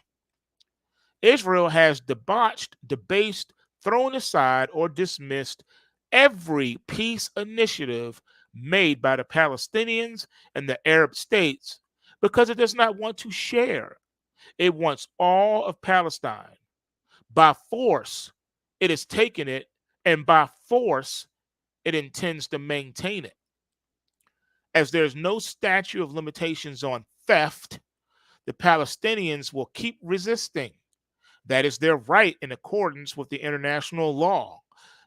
Israel has debauched, debased, thrown aside, or dismissed every peace initiative made by the Palestinians and the Arab states because it does not want to share. It wants all of Palestine. By force, it has taken it, and by force, it intends to maintain it. As there's no statute of limitations on theft, the Palestinians will keep resisting. That is their right in accordance with the international law.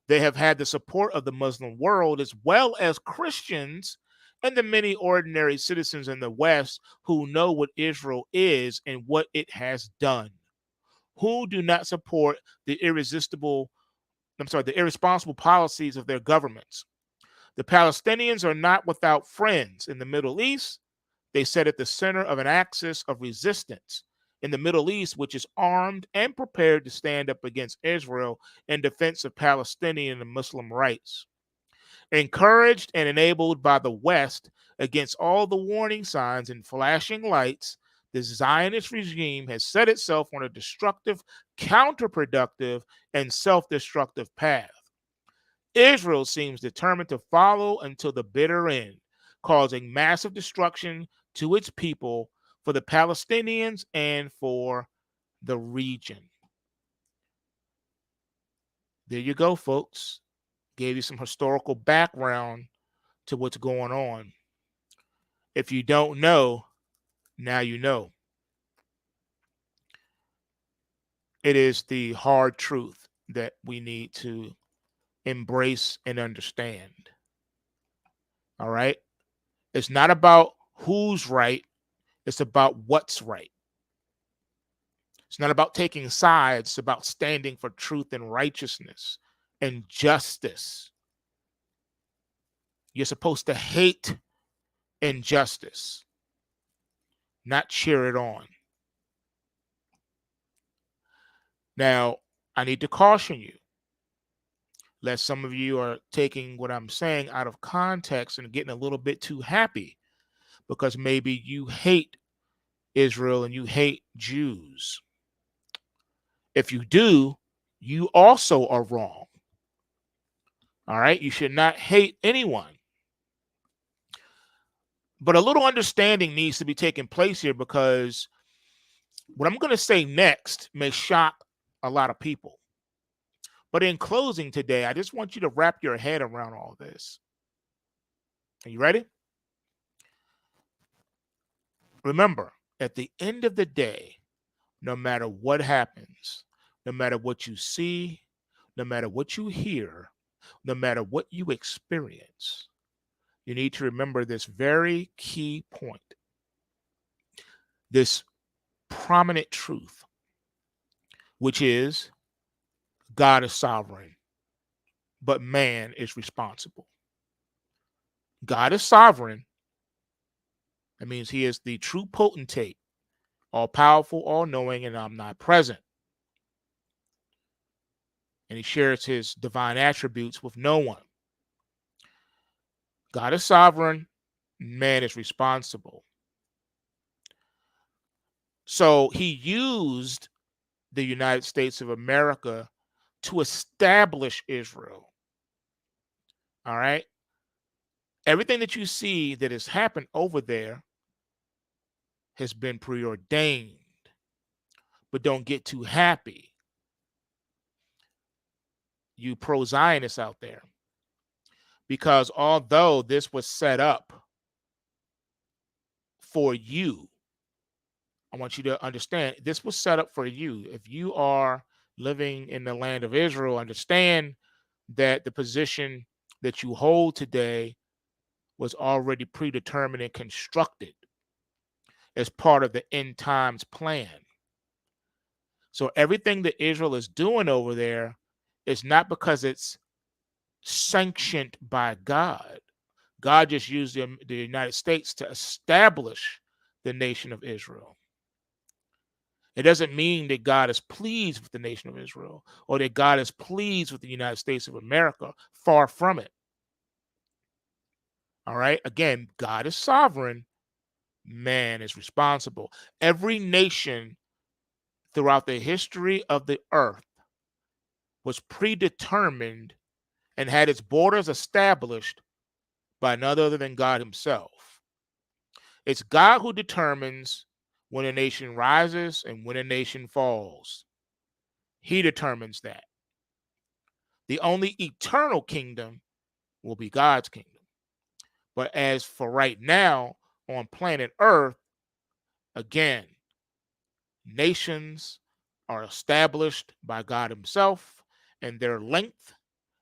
They have had the support of the Muslim world as well as Christians and the many ordinary citizens in the West who know what Israel is and what it has done, who do not support the irresponsible policies of their governments. The Palestinians are not without friends in the Middle East. They sit at the center of an axis of resistance in the Middle East, which is armed and prepared to stand up against Israel in defense of Palestinian and Muslim rights. Encouraged and enabled by the West against all the warning signs and flashing lights, the Zionist regime has set itself on a destructive, counterproductive, and self destructive path. Israel seems determined to follow until the bitter end, causing massive destruction to its people, for the Palestinians, and for the region. There you go, folks. Gave you some historical background to what's going on. If you don't know, now you know. It is the hard truth that we need to embrace and understand. All right? It's not about who's right, it's about what's right. It's not about taking sides, it's about standing for truth and righteousness and justice. You're supposed to hate injustice, not cheer it on. Now, I need to caution you, lest some of you are taking what I'm saying out of context and getting a little bit too happy because maybe you hate Israel and you hate Jews. If you do, you also are wrong. All right? You should not hate anyone. But a little understanding needs to be taking place here because what I'm going to say next may shock a lot of people. But in closing today, I just want you to wrap your head around all this. Are you ready? Remember, at the end of the day, no matter what happens, no matter what you see, no matter what you hear, no matter what you experience, you need to remember this very key point, this prominent truth, which is God is sovereign, but man is responsible. God is sovereign. That means he is the true potentate, all powerful, all knowing, and omnipresent. And he shares his divine attributes with no one. God is sovereign, man is responsible. So he used the United States of America to establish Israel. All right. Everything that you see that has happened over there has been preordained. But don't get too happy, you pro-Zionists out there, because although this was set up for you, I want you to understand this was set up for you. If you are living in the land of Israel, understand that the position that you hold today was already predetermined and constructed as part of the end times plan. So everything that Israel is doing over there is not because it's sanctioned by God. God just used the United States to establish the nation of Israel. It doesn't mean that God is pleased with the nation of Israel or that God is pleased with the United States of America. Far from it. All right. Again, God is sovereign. Man is responsible. Every nation throughout the history of the earth was predetermined and had its borders established by none other than God himself. It's God who determines when a nation rises and when a nation falls. He determines that. The only eternal kingdom will be God's kingdom. But as for right now on planet Earth, again, nations are established by God himself, and their length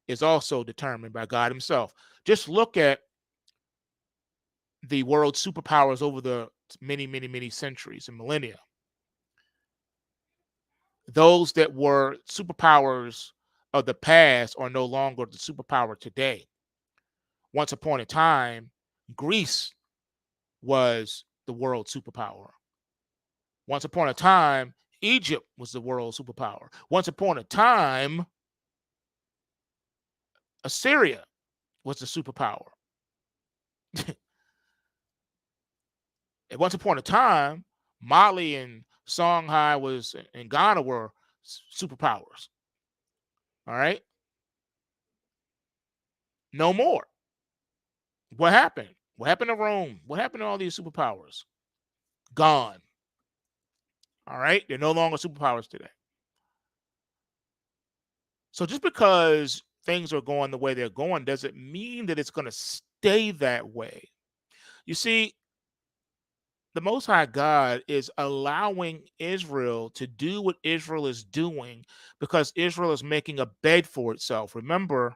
is also determined by God himself. Just look at the world superpowers over the many centuries and millennia. Those that were superpowers of the past are no longer the superpower today. Once upon a time, Greece was the world superpower. Once upon a time, Egypt was the world superpower. Once upon a time, Assyria was the superpower. And once upon a time, Mali and Songhai and Ghana were superpowers. All right. No more. What happened? What happened to Rome? What happened to all these superpowers? Gone. All right. They're no longer superpowers today. So just because things are going the way they're going doesn't mean that it's going to stay that way. You see, the Most High God is allowing Israel to do what Israel is doing because Israel is making a bed for itself. Remember,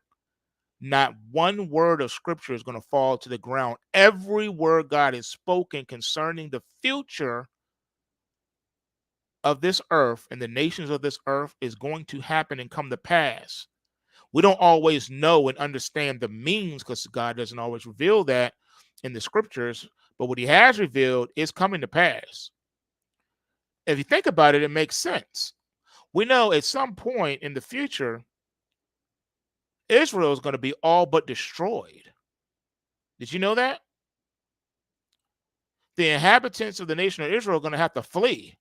not one word of scripture is going to fall to the ground. Every word God has spoken concerning the future of this earth and the nations of this earth is going to happen and come to pass. We don't always know and understand the means because God doesn't always reveal that in the scriptures, but what he has revealed is coming to pass. If you think about it, it makes sense. We know at some point in the future, Israel is going to be all but destroyed. Did you know that? The inhabitants of the nation of Israel are going to have to flee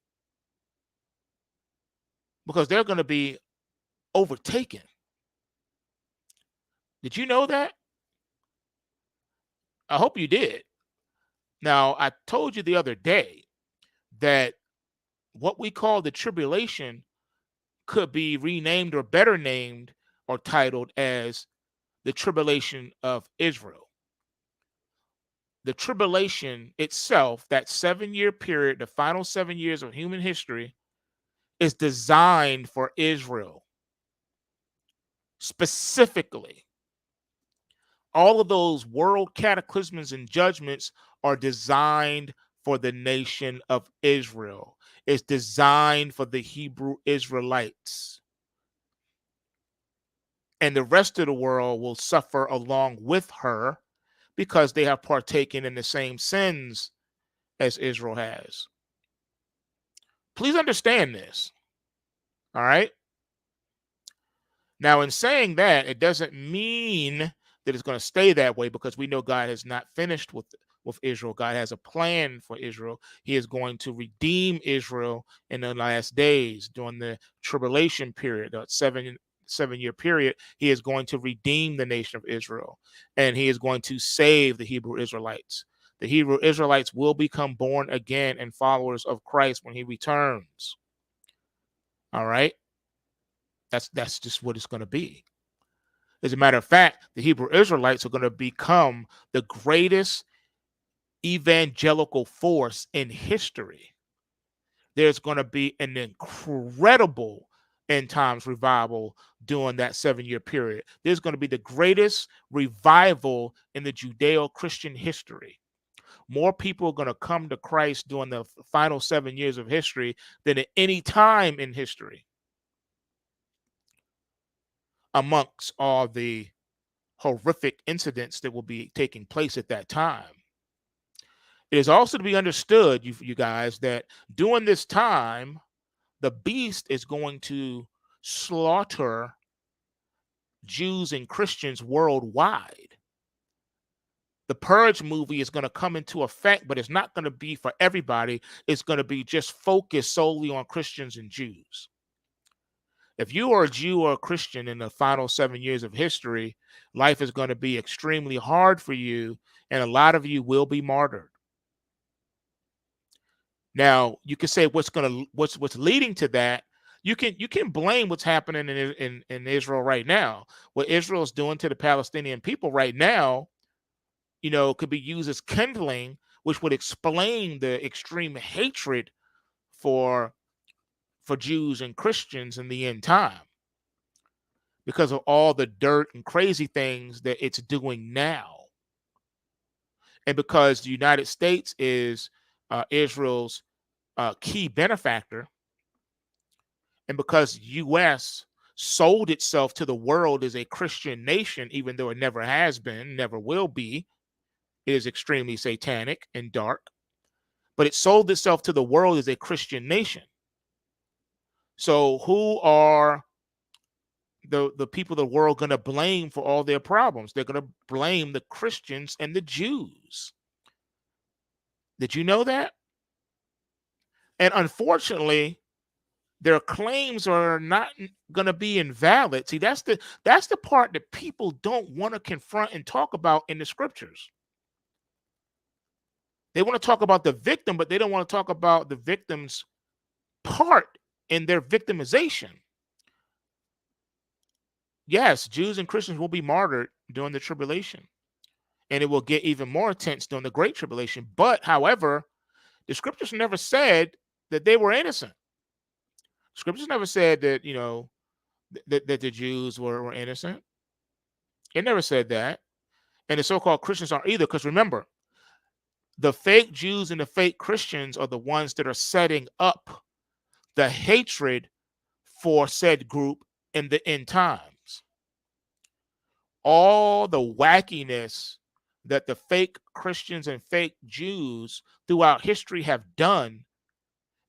because they're going to be overtaken. Did you know that? I hope you did. Now, I told you the other day that what we call the tribulation could be renamed or better named or titled as the tribulation of Israel. The tribulation itself, that 7-year period, the final 7 years of human history, is designed for Israel specifically. All of those world cataclysms and judgments are designed for the nation of Israel. It's designed for the Hebrew Israelites. And the rest of the world will suffer along with her because they have partaken in the same sins as Israel has. Please understand this. All right. Now, in saying that, it doesn't mean that it's going to stay that way because we know God has not finished with Israel. God has a plan for Israel. He is going to redeem Israel in the last days during the tribulation period, the 7-year period. He is going to redeem the nation of Israel, and he is going to save the Hebrew Israelites. The Hebrew Israelites will become born again and followers of Christ when he returns. All right? That's just what it's going to be. As a matter of fact, the Hebrew Israelites are going to become the greatest evangelical force in history. There's going to be an incredible end times revival during that 7-year period. There's going to be the greatest revival in the Judeo-Christian history. More people are going to come to Christ during the final 7 years of history than at any time in history, amongst all the horrific incidents that will be taking place at that time. It is also to be understood, you guys, that during this time, the beast is going to slaughter Jews and Christians worldwide. The Purge movie is going to come into effect, but it's not going to be for everybody. It's going to be just focused solely on Christians and Jews. If you are a Jew or a Christian in the final 7 years of history, life is going to be extremely hard for you, and a lot of you will be martyred. Now, you can say what's leading to that. You can blame what's happening in Israel right now. What Israel is doing to the Palestinian people right now, could be used as kindling, which would explain the extreme hatred for Jews and Christians in the end time, because of all the dirt and crazy things that it's doing now, and because the United States is Israel's key benefactor, and because U.S. sold itself to the world as a Christian nation, even though it never has been, never will be. It is extremely satanic and dark, but it sold itself to the world as a Christian nation. So who are the people of the world going to blame for all their problems? They're going to blame the Christians and the Jews. Did you know that? And unfortunately, their claims are not going to be invalid. See, that's the part that people don't want to confront and talk about in the scriptures. They want to talk about the victim, but they don't want to talk about the victim's part in their victimization. Yes, Jews and Christians will be martyred during the tribulation, and it will get even more intense during the Great Tribulation. But, however, the scriptures never said that they were innocent. Scriptures never said that, that the Jews were innocent. It never said that. And the so-called Christians aren't either, because remember, the fake Jews and the fake Christians are the ones that are setting up the hatred for said group in the end times. All the wackiness that the fake Christians and fake Jews throughout history have done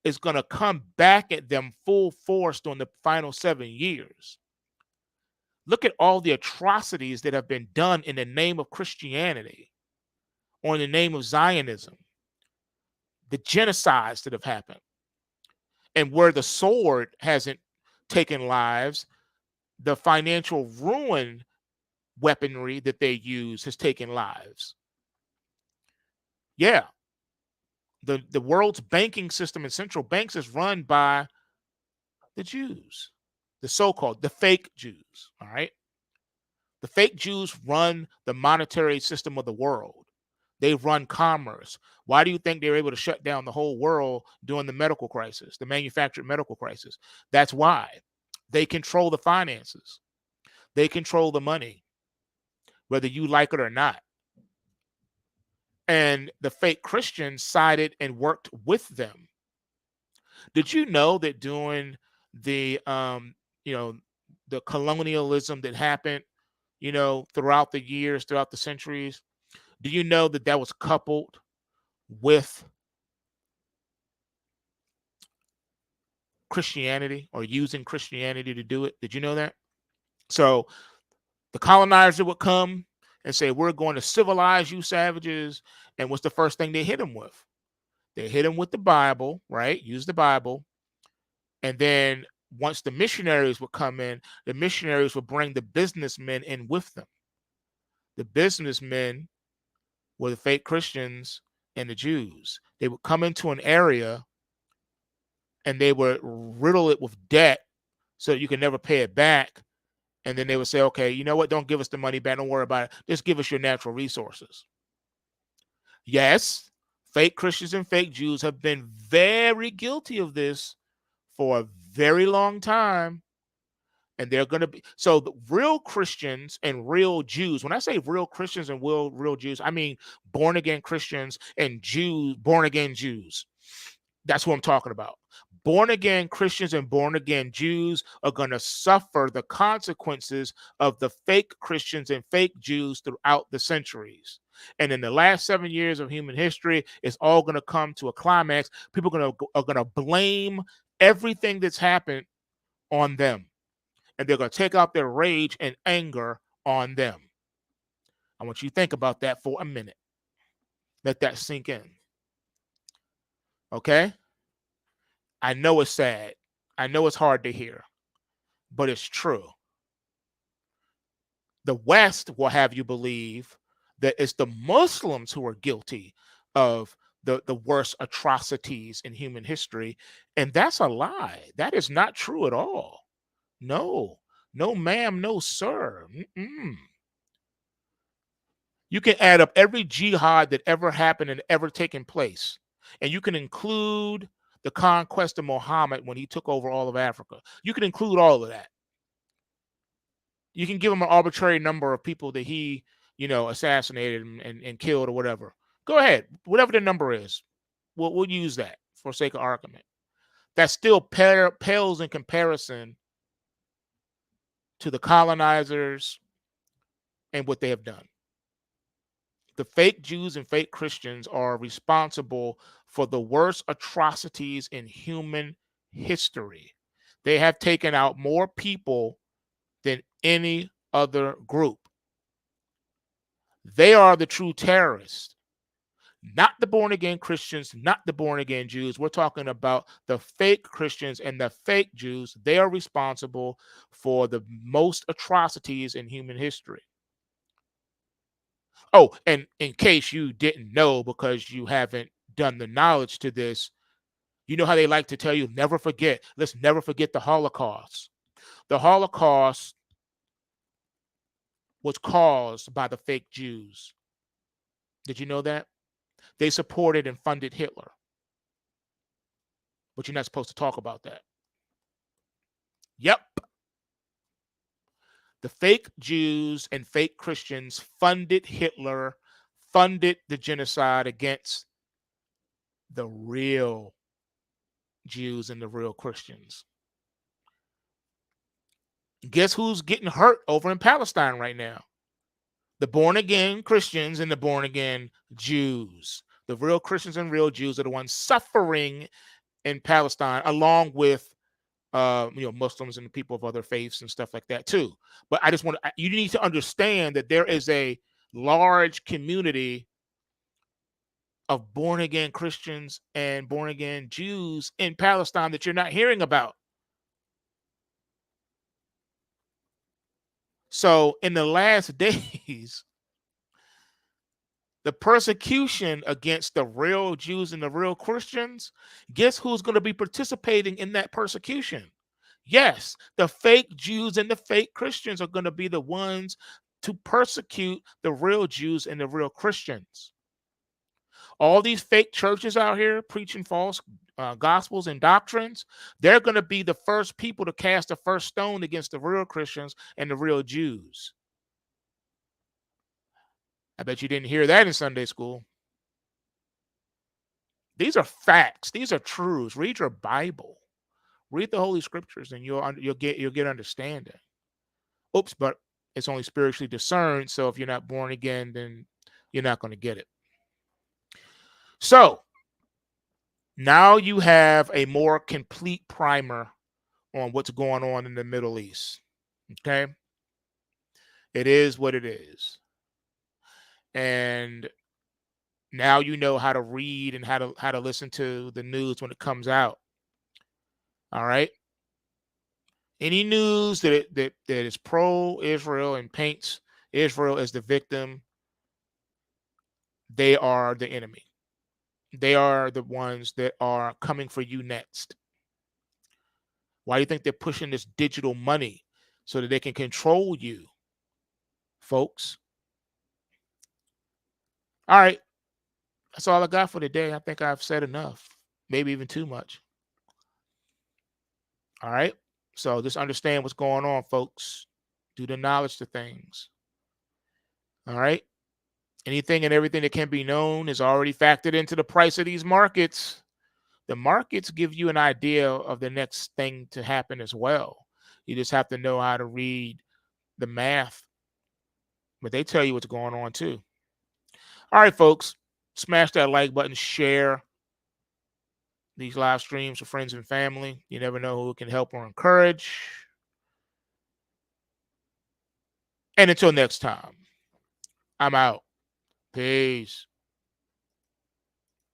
is going to come back at them full force during the final 7 years. Look at all the atrocities that have been done in the name of Christianity or in the name of Zionism, the genocides that have happened. And where the sword hasn't taken lives, the financial ruin weaponry that they use has taken lives. Yeah. The world's banking system and central banks is run by the Jews, the so-called, the fake Jews, all right? The fake Jews run the monetary system of the world. They run commerce. Why do you think they were able to shut down the whole world during the medical crisis, the manufactured medical crisis? That's why. They control the finances. They control the money, whether you like it or not. And the fake Christians sided and worked with them. Did you know that during the the colonialism that happened, throughout the years, throughout the centuries, do you know that that was coupled with Christianity, or using Christianity to do it? Did you know that? So the colonizer would come and say, we're going to civilize you savages. And what's the first thing they hit them with? They hit them with the Bible, right? Use the Bible. And then once the missionaries would come in, the missionaries would bring the businessmen in with them. The businessmen were the fake Christians and the Jews. They would come into an area and they would riddle it with debt so you can never pay it back. And then they would say, okay, you know what? Don't give us the money back. Don't worry about it. Just give us your natural resources. Yes, fake Christians and fake Jews have been very guilty of this for a very long time. And they're going to be so the real Christians and real Jews. When I say real Christians and real Jews, I mean born again Christians and Jews, born again Jews. That's what I'm talking about. Born again Christians and born again Jews are going to suffer the consequences of the fake Christians and fake Jews throughout the centuries. And in the last 7 years of human history, it's all going to come to a climax. People are going to blame everything that's happened on them. And they're going to take out their rage and anger on them. I want you to think about that for a minute. Let that sink in. Okay? I know it's sad. I know it's hard to hear, but it's true. The West will have you believe that it's the Muslims who are guilty of the worst atrocities in human history. And that's a lie. That is not true at all. No, no, ma'am, no, sir. Mm-mm. You can add up every jihad that ever happened and ever taken place. And you can include the conquest of Muhammad when he took over all of Africa. You can include all of that. You can give him an arbitrary number of people that he, assassinated and killed or whatever. Go ahead. Whatever the number is, we'll use that for sake of argument. That still pales in comparison to the colonizers and what they have done. The fake Jews and fake Christians are responsible for the worst atrocities in human history. They have taken out more people than any other group. They are the true terrorists, not the born again Christians, not the born again Jews. We're talking about the fake Christians and the fake Jews. They are responsible for the most atrocities in human history. Oh, and in case you didn't know, because you haven't done the knowledge to this, you know how they like to tell you, never forget. Let's never forget the Holocaust. The Holocaust was caused by the fake Jews. Did you know that? They supported and funded Hitler. But you're not supposed to talk about that. Yep. The fake Jews and fake Christians funded Hitler, funded the genocide against the real Jews and the real Christians. Guess who's getting hurt over in Palestine right now? The born again Christians and the born again Jews. The real Christians and real Jews are the ones suffering in Palestine, along with Muslims and people of other faiths and stuff like that too. But you need to understand that there is a large community of born again Christians and born again Jews in Palestine that you're not hearing about. So in the last days, the persecution against the real Jews and the real Christians, guess who's going to be participating in that persecution? Yes, the fake Jews and the fake Christians are going to be the ones to persecute the real Jews and the real Christians. All these fake churches out here preaching false gospels and doctrines, they're going to be the first people to cast the first stone against the real Christians and the real Jews. I bet you didn't hear that in Sunday school. These are facts. These are truths. Read your Bible. Read the Holy Scriptures, and you'll get understanding. Oops, but it's only spiritually discerned. So if you're not born again, then you're not going to get it. So now you have a more complete primer on what's going on in the Middle East. Okay, it is what it is, and now you know how to read and how to listen to the news when it comes out. All right. Any news that is pro-Israel and paints Israel as the victim, they are the enemy. They are the ones that are coming for you next. Why do you think they're pushing this digital money so that they can control you, folks? All right, that's all I got for today. I think I've said enough, maybe even too much. All right, so just understand what's going on, folks. Do the knowledge to things. All right, anything and everything that can be known is already factored into the price of these markets. The markets give you an idea of the next thing to happen as well. You just have to know how to read the math, but they tell you what's going on too. All right, folks, smash that like button, share these live streams with friends and family. You never know who it can help or encourage. And until next time, I'm out. Peace.